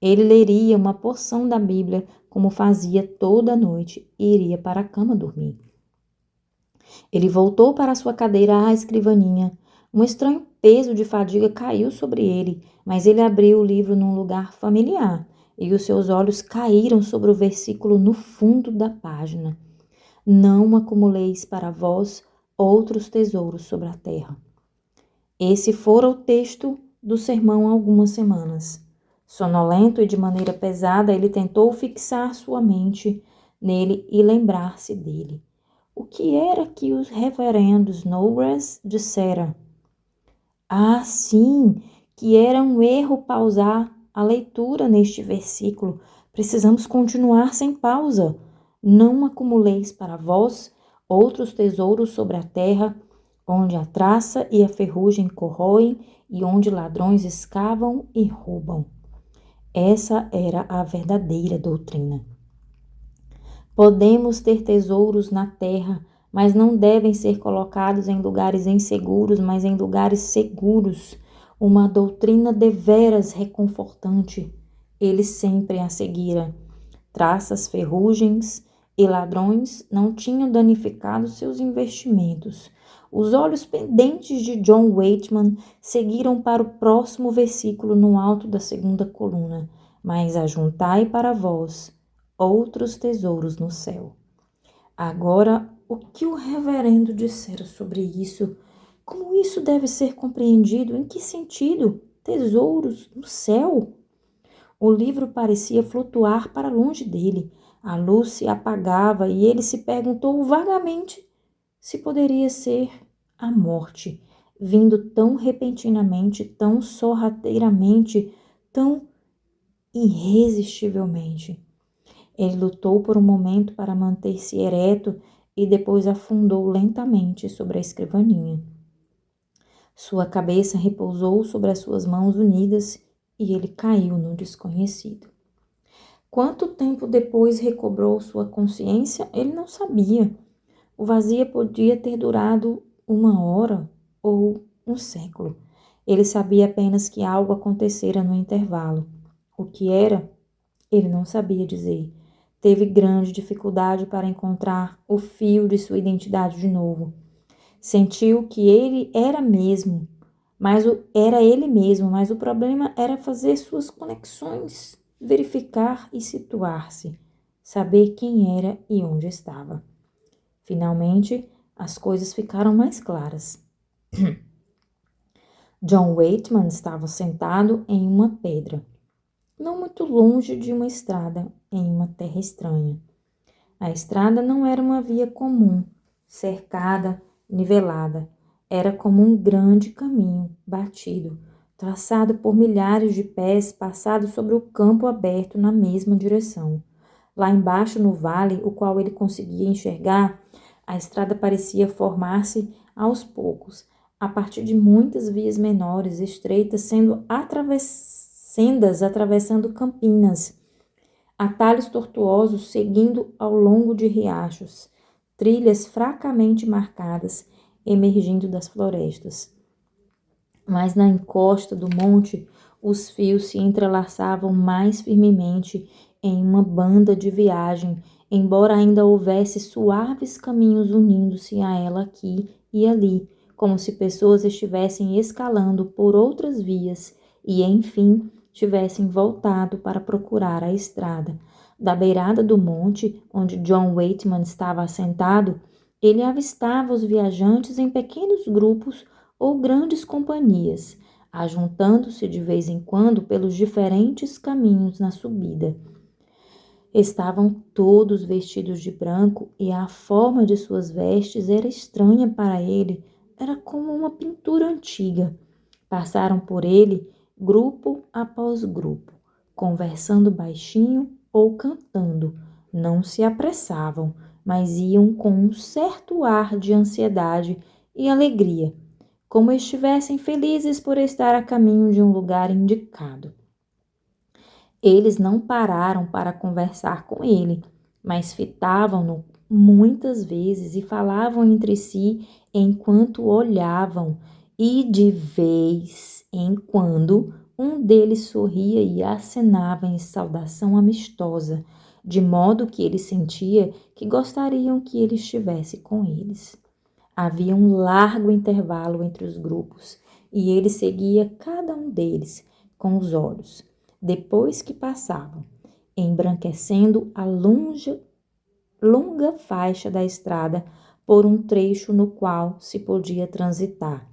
Ele leria uma porção da Bíblia, como fazia toda noite, e iria para a cama dormir. Ele voltou para sua cadeira à escrivaninha. Um estranho peso de fadiga caiu sobre ele, mas ele abriu o livro num lugar familiar, e os seus olhos caíram sobre o versículo no fundo da página. Não acumuleis para vós outros tesouros sobre a terra. Esse fora o texto do sermão há algumas semanas. Sonolento e de maneira pesada, ele tentou fixar sua mente nele e lembrar-se dele. O que era que o reverendo Snodgrass dissera? Ah, sim, que era um erro pausar a leitura neste versículo. Precisamos continuar sem pausa. Não acumuleis para vós outros tesouros sobre a terra, onde a traça e a ferrugem corroem e onde ladrões escavam e roubam. Essa era a verdadeira doutrina. Podemos ter tesouros na terra, mas não devem ser colocados em lugares inseguros, mas em lugares seguros. Uma doutrina deveras reconfortante. Ele sempre a seguira. Traças, ferrugens e ladrões não tinham danificado seus investimentos. Os olhos pendentes de John Waitman seguiram para o próximo versículo no alto da segunda coluna. Mas ajuntai para vós outros tesouros no céu. Agora, o que o reverendo dissera sobre isso? Como isso deve ser compreendido? Em que sentido? Tesouros no céu? O livro parecia flutuar para longe dele. A luz se apagava e ele se perguntou vagamente se poderia ser a morte, vindo tão repentinamente, tão sorrateiramente, tão irresistivelmente. Ele lutou por um momento para manter-se ereto e depois afundou lentamente sobre a escrivaninha. Sua cabeça repousou sobre as suas mãos unidas e ele caiu no desconhecido. Quanto tempo depois recobrou sua consciência, ele não sabia. O vazio podia ter durado 1 hora ou um século. Ele sabia apenas que algo acontecera no intervalo. O que era, ele não sabia dizer. Teve grande dificuldade para encontrar o fio de sua identidade de novo. Sentiu que ele era mesmo, era ele mesmo, mas o problema era fazer suas conexões, verificar e situar-se, saber quem era e onde estava. Finalmente, as coisas ficaram mais claras. John Waitman estava sentado em uma pedra, não muito longe de uma estrada, em uma terra estranha. A estrada não era uma via comum, cercada, nivelada. Era como um grande caminho batido, traçado por milhares de pés passados sobre o campo aberto na mesma direção. Lá embaixo no vale, o qual ele conseguia enxergar, a estrada parecia formar-se aos poucos, a partir de muitas vias menores, estreitas, sendo sendas atravessando campinas, atalhos tortuosos seguindo ao longo de riachos, trilhas fracamente marcadas emergindo das florestas. Mas na encosta do monte, os fios se entrelaçavam mais firmemente em uma banda de viagem, embora ainda houvesse suaves caminhos unindo-se a ela aqui e ali, como se pessoas estivessem escalando por outras vias e, enfim, tivessem voltado para procurar a estrada. Da beirada do monte, onde John Waitman estava assentado, ele avistava os viajantes em pequenos grupos ou grandes companhias, ajuntando-se de vez em quando pelos diferentes caminhos na subida. Estavam todos vestidos de branco e a forma de suas vestes era estranha para ele, era como uma pintura antiga. Passaram por ele grupo após grupo, conversando baixinho ou cantando. Não se apressavam, mas iam com um certo ar de ansiedade e alegria, como estivessem felizes por estar a caminho de um lugar indicado. Eles não pararam para conversar com ele, mas fitavam-no muitas vezes e falavam entre si enquanto olhavam, e de vez em quando um deles sorria e acenava em saudação amistosa, de modo que ele sentia que gostariam que ele estivesse com eles. Havia um largo intervalo entre os grupos, e ele seguia cada um deles com os olhos, depois que passavam, embranquecendo a longa faixa da estrada por um trecho no qual se podia transitar,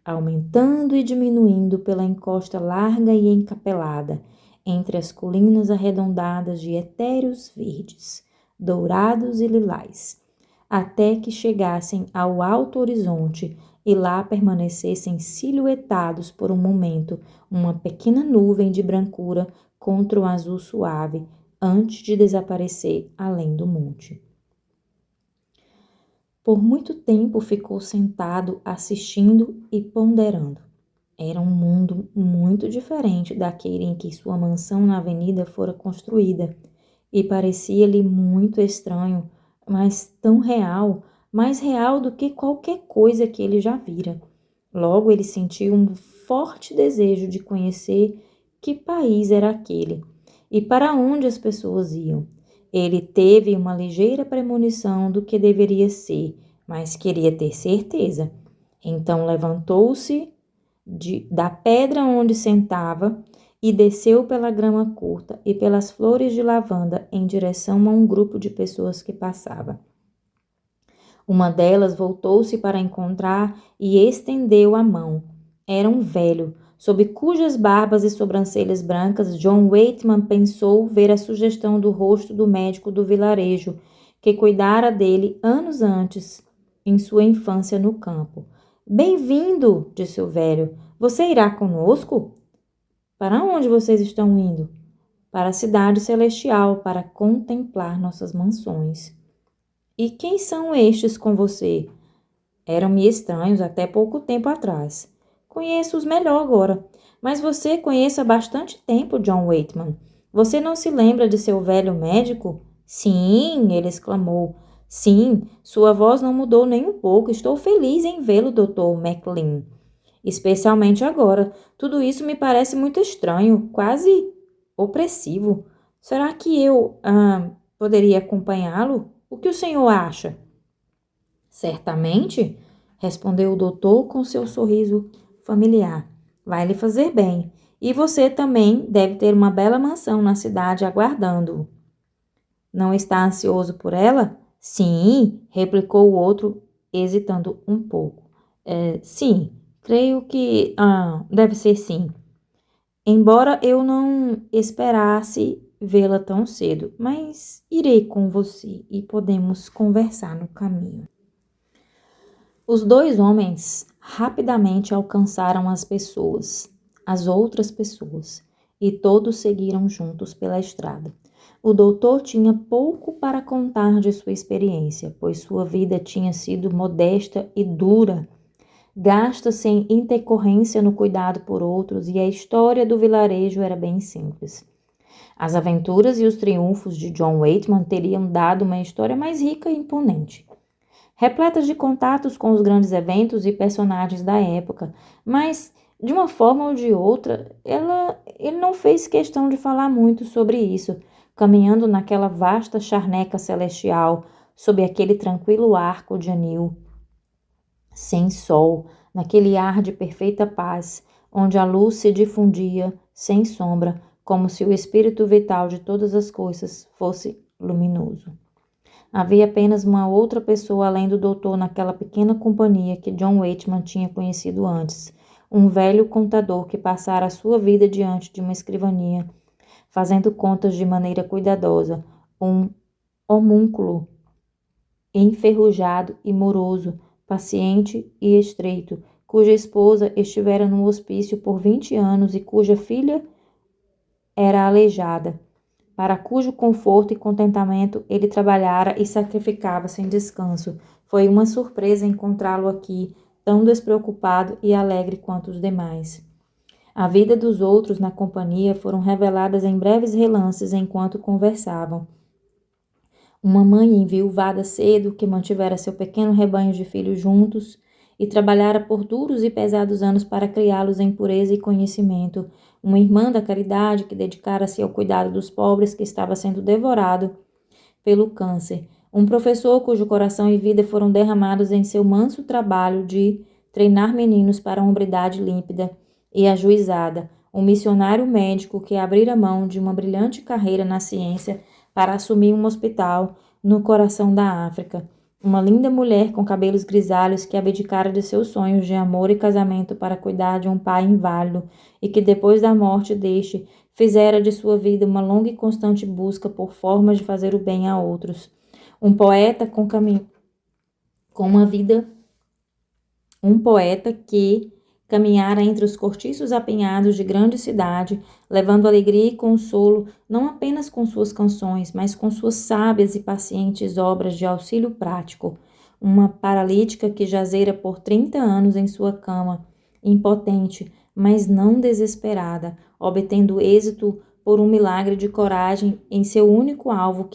aumentando e diminuindo pela encosta larga e encapelada, entre as colinas arredondadas de etéreos verdes, dourados e lilás, até que chegassem ao alto horizonte e lá permanecessem silhuetados por um momento, uma pequena nuvem de brancura contra o azul suave, antes de desaparecer além do monte. Por muito tempo ficou sentado, assistindo e ponderando. Era um mundo muito diferente daquele em que sua mansão na avenida fora construída, e parecia-lhe muito estranho, mas tão real, mais real do que qualquer coisa que ele já vira. Logo ele sentiu um forte desejo de conhecer que país era aquele e para onde as pessoas iam. Ele teve uma ligeira premonição do que deveria ser, mas queria ter certeza. Então levantou-se da pedra onde sentava e desceu pela grama curta e pelas flores de lavanda em direção a um grupo de pessoas que passava. Uma delas voltou-se para encontrar e estendeu a mão. Era um velho, sob cujas barbas e sobrancelhas brancas John Waitman pensou ver a sugestão do rosto do médico do vilarejo, que cuidara dele anos antes, em sua infância no campo. Bem-vindo, disse o velho. Você irá conosco? Para onde vocês estão indo? Para a cidade celestial, para contemplar nossas mansões. E quem são estes com você? Eram-me estranhos até pouco tempo atrás. Conheço-os melhor agora. Mas você conhece há bastante tempo John Waitman. Você não se lembra de seu velho médico? Sim, ele exclamou. Sim, sua voz não mudou nem um pouco. Estou feliz em vê-lo, Dr. McLean. Especialmente agora. Tudo isso me parece muito estranho, quase opressivo. Será que eu poderia acompanhá-lo? O que o senhor acha? Certamente, respondeu o doutor com seu sorriso familiar. Vai lhe fazer bem. E você também deve ter uma bela mansão na cidade aguardando-o. Não está ansioso por ela? Sim, replicou o outro, hesitando um pouco. Sim, creio que deve ser sim. Embora eu não esperasse vê-la tão cedo, mas irei com você e podemos conversar no caminho. Os dois homens rapidamente alcançaram as outras pessoas, e todos seguiram juntos pela estrada. O doutor tinha pouco para contar de sua experiência, pois sua vida tinha sido modesta e dura, gasta sem intercorrência no cuidado por outros, e a história do vilarejo era bem simples. As aventuras e os triunfos de John Waitman teriam dado uma história mais rica e imponente, repleta de contatos com os grandes eventos e personagens da época, mas, de uma forma ou de outra, ele não fez questão de falar muito sobre isso, caminhando naquela vasta charneca celestial, sob aquele tranquilo arco de anil, sem sol, naquele ar de perfeita paz, onde a luz se difundia, sem sombra, como se o espírito vital de todas as coisas fosse luminoso. Havia apenas uma outra pessoa além do doutor naquela pequena companhia que John Waitman tinha conhecido antes, um velho contador que passara a sua vida diante de uma escrivaninha, fazendo contas de maneira cuidadosa, um homúnculo enferrujado e moroso, paciente e estreito, cuja esposa estivera no hospício por 20 anos e cuja filha era aleijada, para cujo conforto e contentamento ele trabalhara e sacrificava sem descanso. Foi uma surpresa encontrá-lo aqui, tão despreocupado e alegre quanto os demais. A vida dos outros na companhia foram reveladas em breves relances enquanto conversavam. Uma mãe enviuvada cedo, que mantivera seu pequeno rebanho de filhos juntos e trabalhara por duros e pesados anos para criá-los em pureza e conhecimento. Uma irmã da caridade que dedicara-se ao cuidado dos pobres que estava sendo devorado pelo câncer. Um professor cujo coração e vida foram derramados em seu manso trabalho de treinar meninos para a hombridade límpida e ajuizada. Um missionário médico que abrira mão de uma brilhante carreira na ciência para assumir um hospital no coração da África. Uma linda mulher com cabelos grisalhos que abdicara de seus sonhos de amor e casamento para cuidar de um pai inválido e que depois da morte deste fizera de sua vida uma longa e constante busca por formas de fazer o bem a outros. Um poeta um poeta que caminhara entre os cortiços apinhados de grande cidade, levando alegria e consolo não apenas com suas canções, mas com suas sábias e pacientes obras de auxílio prático. Uma paralítica que jazera por 30 anos em sua cama, impotente, mas não desesperada, obtendo êxito por um milagre de coragem em seu único alvo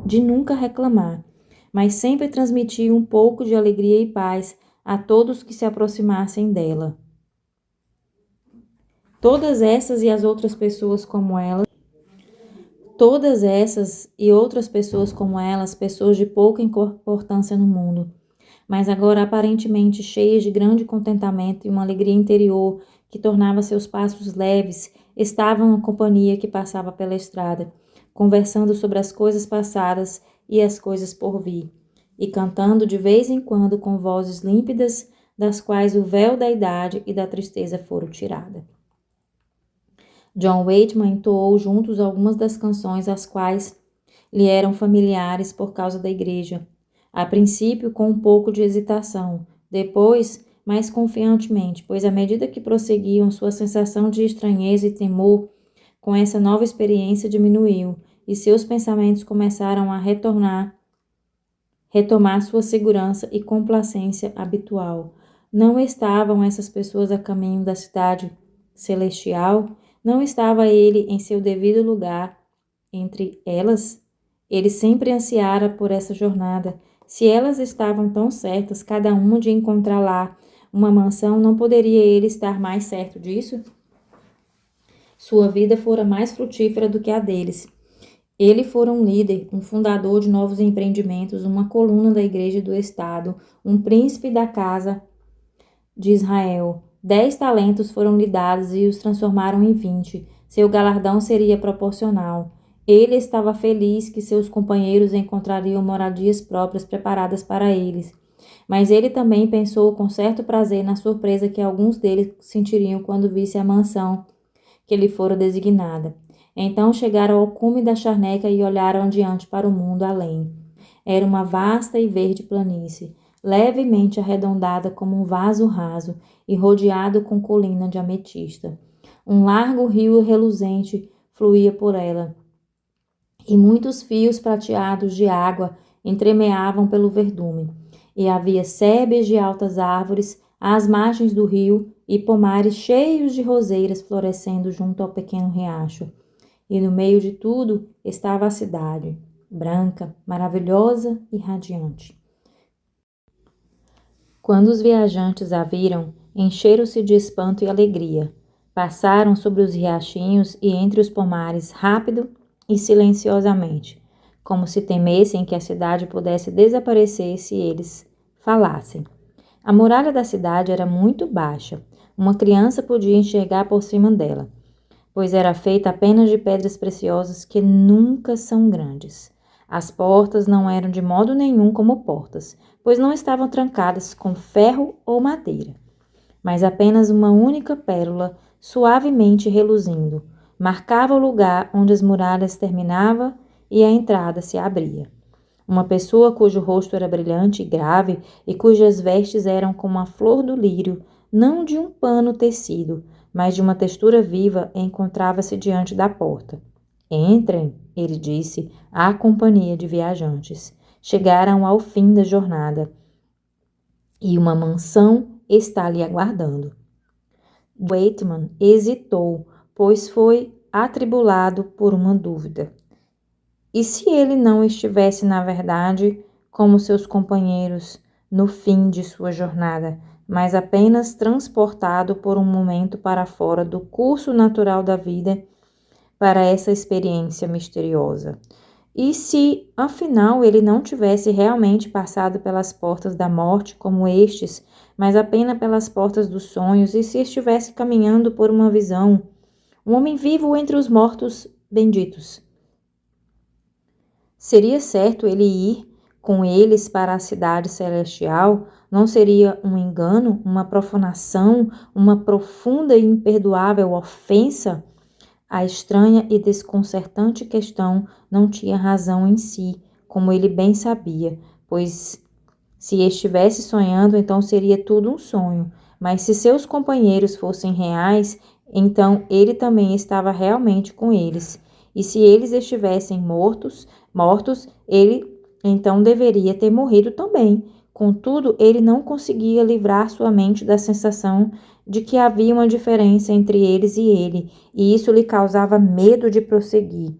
de nunca reclamar, mas sempre transmitia um pouco de alegria e paz a todos que se aproximassem dela. Todas essas e outras pessoas como elas, pessoas de pouca importância no mundo, mas agora aparentemente cheias de grande contentamento e uma alegria interior que tornava seus passos leves, estavam na companhia que passava pela estrada, conversando sobre as coisas passadas e as coisas por vir, e cantando de vez em quando com vozes límpidas, das quais o véu da idade e da tristeza foram tirada. John Waitman entoou juntos algumas das canções as quais lhe eram familiares por causa da igreja, a princípio com um pouco de hesitação, depois mais confiantemente, pois à medida que prosseguiam, sua sensação de estranheza e temor com essa nova experiência diminuiu, e seus pensamentos começaram a retomar sua segurança e complacência habitual. Não estavam essas pessoas a caminho da cidade celestial? Não estava ele em seu devido lugar entre elas? Ele sempre ansiara por essa jornada. Se elas estavam tão certas, cada uma de encontrar lá uma mansão, não poderia ele estar mais certo disso? Sua vida fora mais frutífera do que a deles. Ele fora um líder, um fundador de novos empreendimentos, uma coluna da igreja do Estado, um príncipe da casa de Israel. 10 talentos foram lhe dados e os transformaram em 20. Seu galardão seria proporcional. Ele estava feliz que seus companheiros encontrariam moradias próprias preparadas para eles. Mas ele também pensou com certo prazer na surpresa que alguns deles sentiriam quando visse a mansão que lhe fora designada. Então chegaram ao cume da charneca e olharam adiante para o mundo além. Era uma vasta e verde planície, levemente arredondada como um vaso raso e rodeado com colina de ametista. Um largo rio reluzente fluía por ela, e muitos fios prateados de água entremeavam pelo verdume. E havia sébias de altas árvores às margens do rio e pomares cheios de roseiras florescendo junto ao pequeno riacho. E no meio de tudo estava a cidade, branca, maravilhosa e radiante. Quando os viajantes a viram, encheram-se de espanto e alegria. Passaram sobre os riachinhos e entre os pomares rápido e silenciosamente, como se temessem que a cidade pudesse desaparecer se eles falassem. A muralha da cidade era muito baixa. Uma criança podia enxergar por cima dela, pois era feita apenas de pedras preciosas que nunca são grandes. As portas não eram de modo nenhum como portas, pois não estavam trancadas com ferro ou madeira, mas apenas uma única pérola, suavemente reluzindo, marcava o lugar onde as muralhas terminavam e a entrada se abria. Uma pessoa cujo rosto era brilhante e grave e cujas vestes eram como a flor do lírio, não de um pano tecido, mas de uma textura viva, encontrava-se diante da porta. Entrem, ele disse, à companhia de viajantes. Chegaram ao fim da jornada e uma mansão está lhe aguardando. Waitman hesitou, pois foi atribulado por uma dúvida. E se ele não estivesse, na verdade, como seus companheiros, no fim de sua jornada, mas apenas transportado por um momento para fora do curso natural da vida para essa experiência misteriosa? E se, afinal, ele não tivesse realmente passado pelas portas da morte como estes, mas apenas pelas portas dos sonhos, e se estivesse caminhando por uma visão, um homem vivo entre os mortos benditos? Seria certo ele ir com eles para a cidade celestial? Não seria um engano, uma profanação, uma profunda e imperdoável ofensa? A estranha e desconcertante questão não tinha razão em si, como ele bem sabia, pois se estivesse sonhando, então seria tudo um sonho. Mas se seus companheiros fossem reais, então ele também estava realmente com eles. E se eles estivessem mortos, ele então deveria ter morrido também. Contudo, ele não conseguia livrar sua mente da sensação de que havia uma diferença entre eles e ele, e isso lhe causava medo de prosseguir.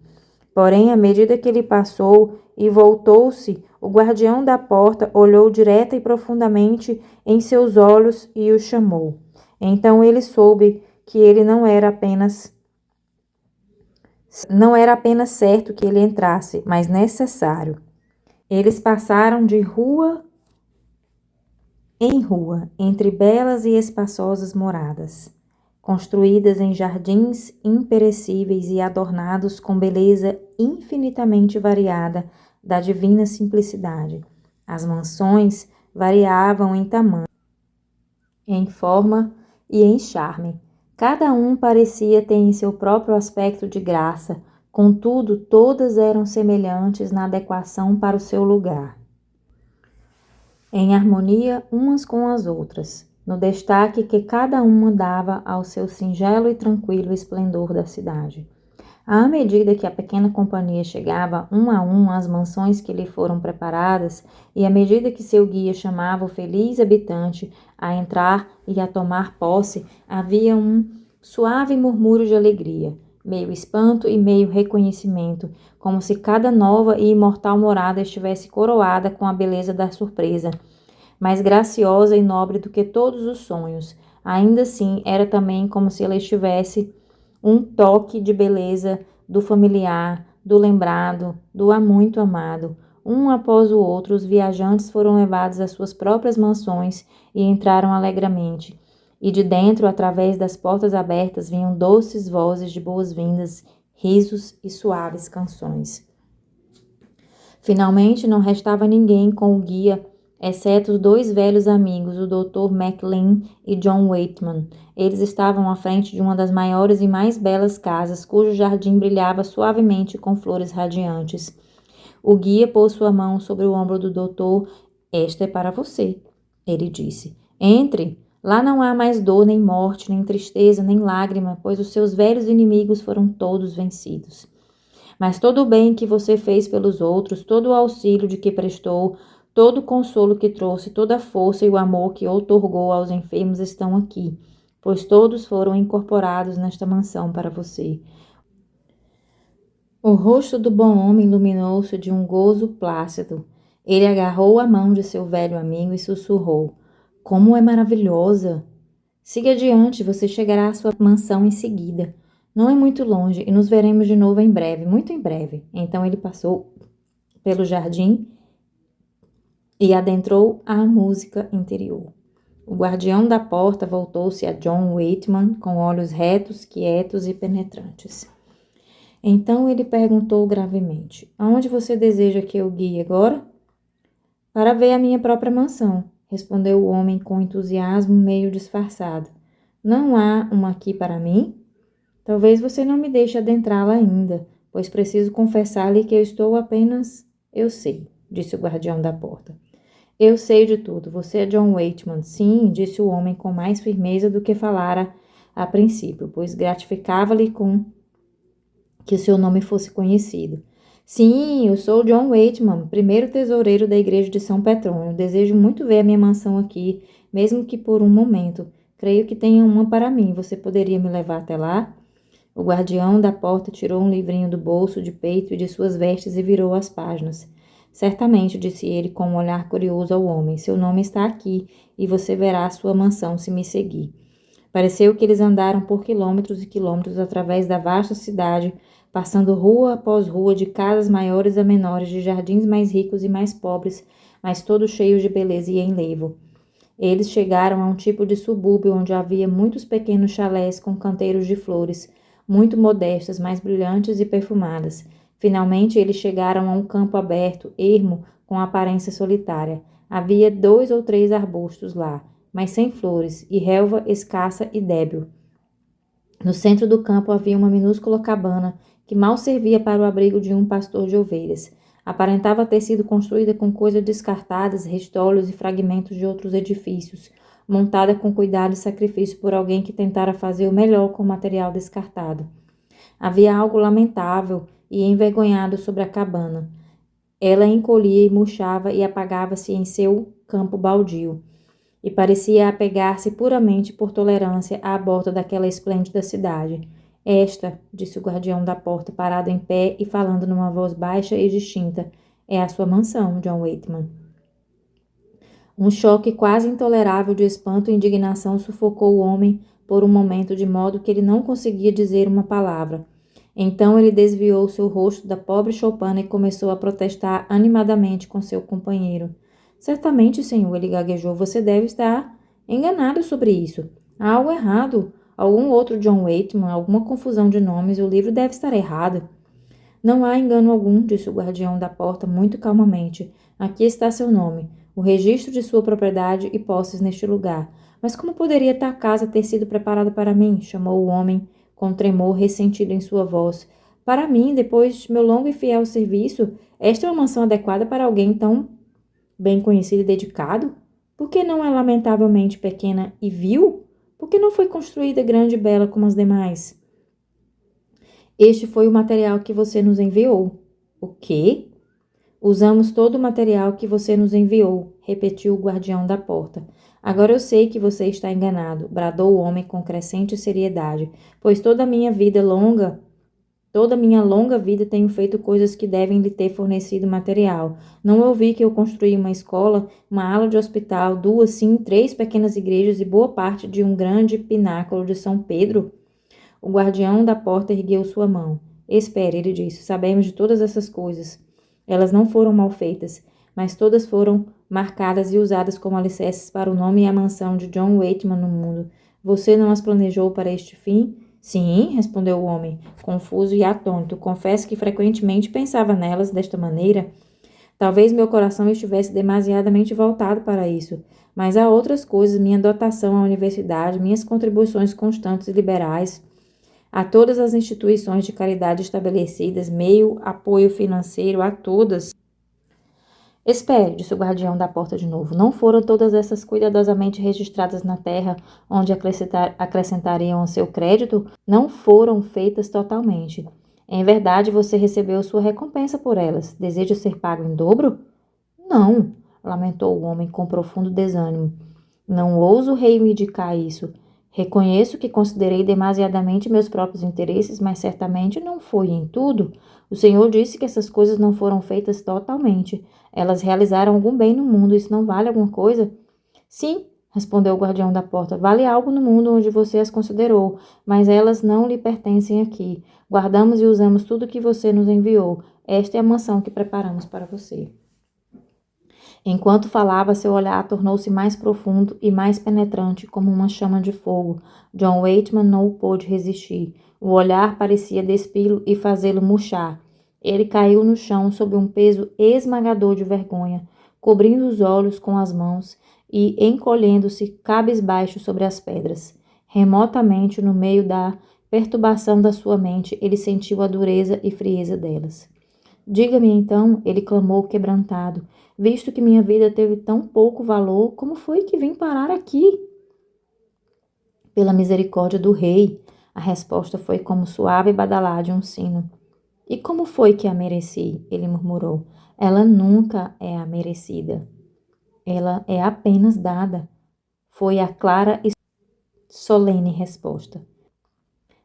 Porém, à medida que ele passou e voltou-se, o guardião da porta olhou direta e profundamente em seus olhos e o chamou. Então ele soube que ele não era apenas certo que ele entrasse, mas necessário. Eles passaram de rua em rua, entre belas e espaçosas moradas, construídas em jardins imperecíveis e adornados com beleza infinitamente variada da divina simplicidade. As mansões variavam em tamanho, em forma e em charme. Cada um parecia ter em seu próprio aspecto de graça, contudo, todas eram semelhantes na adequação para o seu lugar, em harmonia umas com as outras, no destaque que cada uma dava ao seu singelo e tranquilo esplendor da cidade. À medida que a pequena companhia chegava a um às mansões que lhe foram preparadas, e à medida que seu guia chamava o feliz habitante a entrar e a tomar posse, havia um suave murmúrio de alegria, meio espanto e meio reconhecimento, como se cada nova e imortal morada estivesse coroada com a beleza da surpresa, mais graciosa e nobre do que todos os sonhos. Ainda assim, era também como se ela estivesse um toque de beleza do familiar, do lembrado, do há muito amado. Um após o outro, os viajantes foram levados às suas próprias mansões e entraram alegremente. E de dentro, através das portas abertas, vinham doces vozes de boas-vindas, risos e suaves canções. Finalmente, não restava ninguém com o guia, exceto os dois velhos amigos, o Dr. McLean e John Waitman. Eles estavam à frente de uma das maiores e mais belas casas, cujo jardim brilhava suavemente com flores radiantes. O guia pôs sua mão sobre o ombro do doutor. Esta é para você, ele disse. Entre. Lá não há mais dor, nem morte, nem tristeza, nem lágrima, pois os seus velhos inimigos foram todos vencidos. Mas todo o bem que você fez pelos outros, todo o auxílio de que prestou, todo o consolo que trouxe, toda a força e o amor que outorgou aos enfermos estão aqui, pois todos foram incorporados nesta mansão para você. O rosto do bom homem iluminou-se de um gozo plácido. Ele agarrou a mão de seu velho amigo e sussurrou: Como é maravilhosa! Siga adiante, você chegará à sua mansão em seguida. Não é muito longe e nos veremos de novo em breve, muito em breve. Então ele passou pelo jardim e adentrou a música interior. O guardião da porta voltou-se a John Waitman com olhos retos, quietos e penetrantes. Então ele perguntou gravemente: Aonde você deseja que eu guie agora? Para ver a minha própria mansão, respondeu o homem com entusiasmo meio disfarçado. Não há uma aqui para mim? Talvez você não me deixe adentrá-la ainda, pois preciso confessar-lhe que eu estou apenas... Eu sei, disse o guardião da porta. Eu sei de tudo. Você é John Waitman. Sim, disse o homem com mais firmeza do que falara a princípio, pois gratificava-lhe com que seu nome fosse conhecido. Sim, eu sou John Waitman, primeiro tesoureiro da igreja de São Petrônio. Desejo muito ver a minha mansão aqui, mesmo que por um momento. Creio que tenha uma para mim. Você poderia me levar até lá? O guardião da porta tirou um livrinho do bolso de peito e de suas vestes e virou as páginas. Certamente, disse ele com um olhar curioso ao homem, seu nome está aqui e você verá a sua mansão se me seguir. Pareceu que eles andaram por quilômetros e quilômetros através da vasta cidade, passando rua após rua, de casas maiores a menores, de jardins mais ricos e mais pobres, mas todos cheios de beleza e enlevo. Eles chegaram a um tipo de subúrbio onde havia muitos pequenos chalés com canteiros de flores, muito modestas, mas brilhantes e perfumadas. Finalmente, eles chegaram a um campo aberto, ermo, com aparência solitária. Havia 2 ou 3 arbustos lá, mas sem flores, e relva escassa e débil. No centro do campo havia uma minúscula cabana que mal servia para o abrigo de um pastor de ovelhas. Aparentava ter sido construída com coisas descartadas, restolhos e fragmentos de outros edifícios, montada com cuidado e sacrifício por alguém que tentara fazer o melhor com o material descartado. Havia algo lamentável e envergonhado sobre a cabana. Ela encolhia e murchava e apagava-se em seu campo baldio, e parecia apegar-se puramente por tolerância à borda daquela esplêndida cidade. Esta, disse o guardião da porta, parado em pé e falando numa voz baixa e distinta, é a sua mansão, John Waitman. Um choque quase intolerável de espanto e indignação sufocou o homem por um momento, de modo que ele não conseguia dizer uma palavra. Então ele desviou seu rosto da pobre choupana e começou a protestar animadamente com seu companheiro. Certamente, senhor, ele gaguejou, você deve estar enganado sobre isso. Há algo errado. Algum outro John Waitman, alguma confusão de nomes, o livro deve estar errado. Não há engano algum, disse o guardião da porta muito calmamente. Aqui está seu nome, o registro de sua propriedade e posses neste lugar. Mas como poderia tal casa ter sido preparada para mim? Chamou o homem, com tremor ressentido em sua voz. Para mim, depois de meu longo e fiel serviço, esta é uma mansão adequada para alguém tão bem conhecido e dedicado? Por que não é lamentavelmente pequena e vil? Por que não foi construída grande e bela como as demais? Este foi o material que você nos enviou. O quê? Usamos todo o material que você nos enviou, repetiu o guardião da porta. Agora eu sei que você está enganado, bradou o homem com crescente seriedade, pois toda minha longa vida tenho feito coisas que devem lhe ter fornecido material. Não ouvi que eu construí uma escola, uma ala de hospital, 2, sim, 3 pequenas igrejas e boa parte de um grande pináculo de São Pedro? O guardião da porta ergueu sua mão. Espere, ele disse, sabemos de todas essas coisas. Elas não foram mal feitas, mas todas foram marcadas e usadas como alicerces para o nome e a mansão de John Waitman no mundo. Você não as planejou para este fim? Sim, respondeu o homem, confuso e atônito. Confesso que frequentemente pensava nelas desta maneira. Talvez meu coração estivesse demasiadamente voltado para isso, mas há outras coisas, minha dotação à universidade, minhas contribuições constantes e liberais a todas as instituições de caridade estabelecidas, meio apoio financeiro a todas. Espere, disse o guardião da porta de novo. Não foram todas essas cuidadosamente registradas na terra, onde acrescentariam ao seu crédito? Não foram feitas totalmente. Em verdade, você recebeu sua recompensa por elas. Deseja ser pago em dobro? Não, lamentou o homem com profundo desânimo. Não ouso reivindicar isso. Reconheço que considerei demasiadamente meus próprios interesses, mas certamente não foi em tudo. O Senhor disse que essas coisas não foram feitas totalmente. Elas realizaram algum bem no mundo. Isso não vale alguma coisa? Sim, respondeu o guardião da porta. Vale algo no mundo onde você as considerou, mas elas não lhe pertencem aqui. Guardamos e usamos tudo que você nos enviou. Esta é a mansão que preparamos para você. Enquanto falava, seu olhar tornou-se mais profundo e mais penetrante, como uma chama de fogo. John Waitman não o pôde resistir. O olhar parecia despi-lo e fazê-lo murchar. Ele caiu no chão sob um peso esmagador de vergonha, cobrindo os olhos com as mãos e encolhendo-se cabisbaixo sobre as pedras. Remotamente, no meio da perturbação da sua mente, ele sentiu a dureza e frieza delas. Diga-me então, ele clamou quebrantado, visto que minha vida teve tão pouco valor, como foi que vim parar aqui? Pela misericórdia do rei, a resposta foi como suave badalar de um sino. E como foi que a mereci? Ele murmurou. Ela nunca é a merecida. Ela é apenas dada. Foi a clara e solene resposta.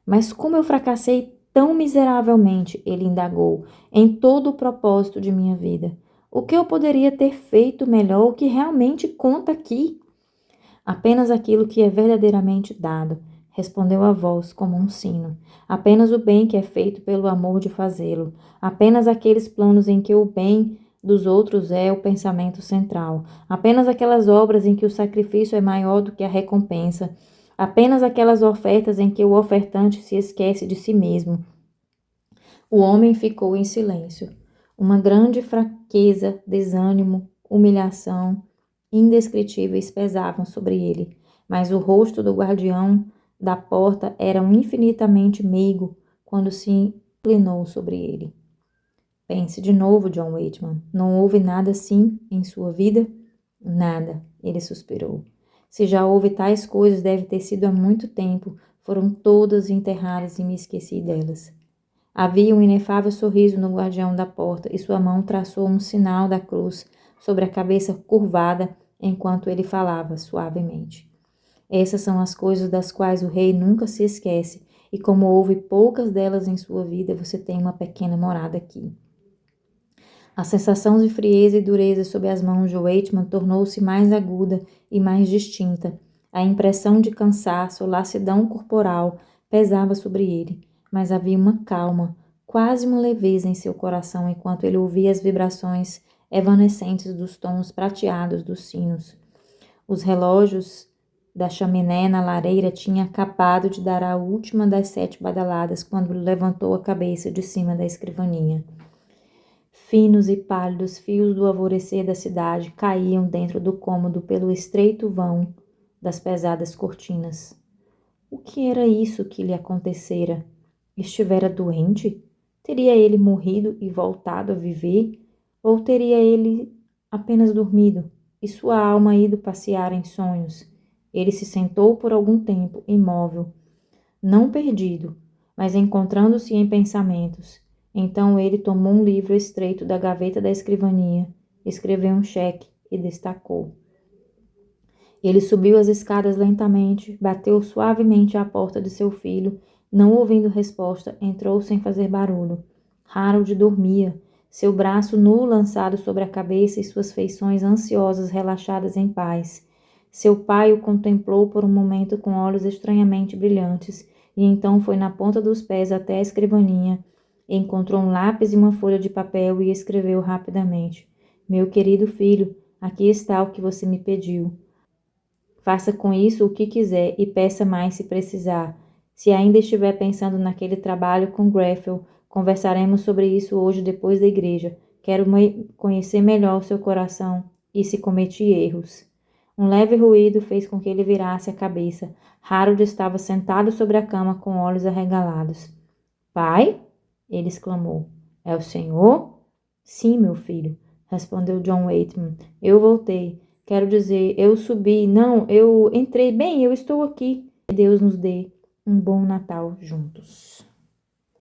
Mas como eu fracassei tão miseravelmente, ele indagou, em todo o propósito de minha vida. O que eu poderia ter feito melhor, o que realmente conta aqui? Apenas aquilo que é verdadeiramente dado, respondeu a voz como um sino. Apenas o bem que é feito pelo amor de fazê-lo. Apenas aqueles planos em que o bem dos outros é o pensamento central. Apenas aquelas obras em que o sacrifício é maior do que a recompensa. Apenas aquelas ofertas em que o ofertante se esquece de si mesmo. O homem ficou em silêncio. Uma grande fraqueza, desânimo, humilhação indescritíveis pesavam sobre ele, mas o rosto do guardião da porta era infinitamente meigo quando se inclinou sobre ele. Pense de novo, John Waitman. Não houve nada assim em sua vida? Nada, ele suspirou. Se já houve tais coisas, deve ter sido há muito tempo. Foram todas enterradas e me esqueci delas. Havia um inefável sorriso no guardião da porta e sua mão traçou um sinal da cruz sobre a cabeça curvada enquanto ele falava suavemente. Essas são as coisas das quais o rei nunca se esquece, e como houve poucas delas em sua vida, você tem uma pequena morada aqui. A sensação de frieza e dureza sob as mãos de Waitman tornou-se mais aguda e mais distinta. A impressão de cansaço, lassidão corporal, pesava sobre ele, mas havia uma calma, quase uma leveza em seu coração enquanto ele ouvia as vibrações evanescentes dos tons prateados dos sinos. Os relógios da chaminé na lareira tinham acabado de dar a última das 7 badaladas quando levantou a cabeça de cima da escrivaninha. Finos e pálidos fios do alvorecer da cidade caíam dentro do cômodo pelo estreito vão das pesadas cortinas. O que era isso que lhe acontecera? Estivera doente? Teria ele morrido e voltado a viver? Ou teria ele apenas dormido e sua alma ido passear em sonhos? Ele se sentou por algum tempo, imóvel, não perdido, mas encontrando-se em pensamentos. Então ele tomou um livro estreito da gaveta da escrivaninha, escreveu um cheque e destacou. Ele subiu as escadas lentamente, bateu suavemente à porta de seu filho. Não ouvindo resposta, entrou sem fazer barulho. Harold dormia, seu braço nu lançado sobre a cabeça e suas feições ansiosas relaxadas em paz. Seu pai o contemplou por um momento com olhos estranhamente brilhantes, e então foi na ponta dos pés até a escrivaninha. Encontrou um lápis e uma folha de papel e escreveu rapidamente. Meu querido filho, aqui está o que você me pediu. Faça com isso o que quiser e peça mais se precisar. Se ainda estiver pensando naquele trabalho com Grethel, conversaremos sobre isso hoje depois da igreja. Quero conhecer melhor o seu coração e se cometi erros. Um leve ruído fez com que ele virasse a cabeça. Harold estava sentado sobre a cama com olhos arregalados. Pai? Ele exclamou. É o senhor? Sim, meu filho, respondeu John Waitman. Eu voltei. Quero dizer, eu subi. Não, eu entrei. Bem, eu estou aqui. Que Deus nos dê um bom Natal juntos.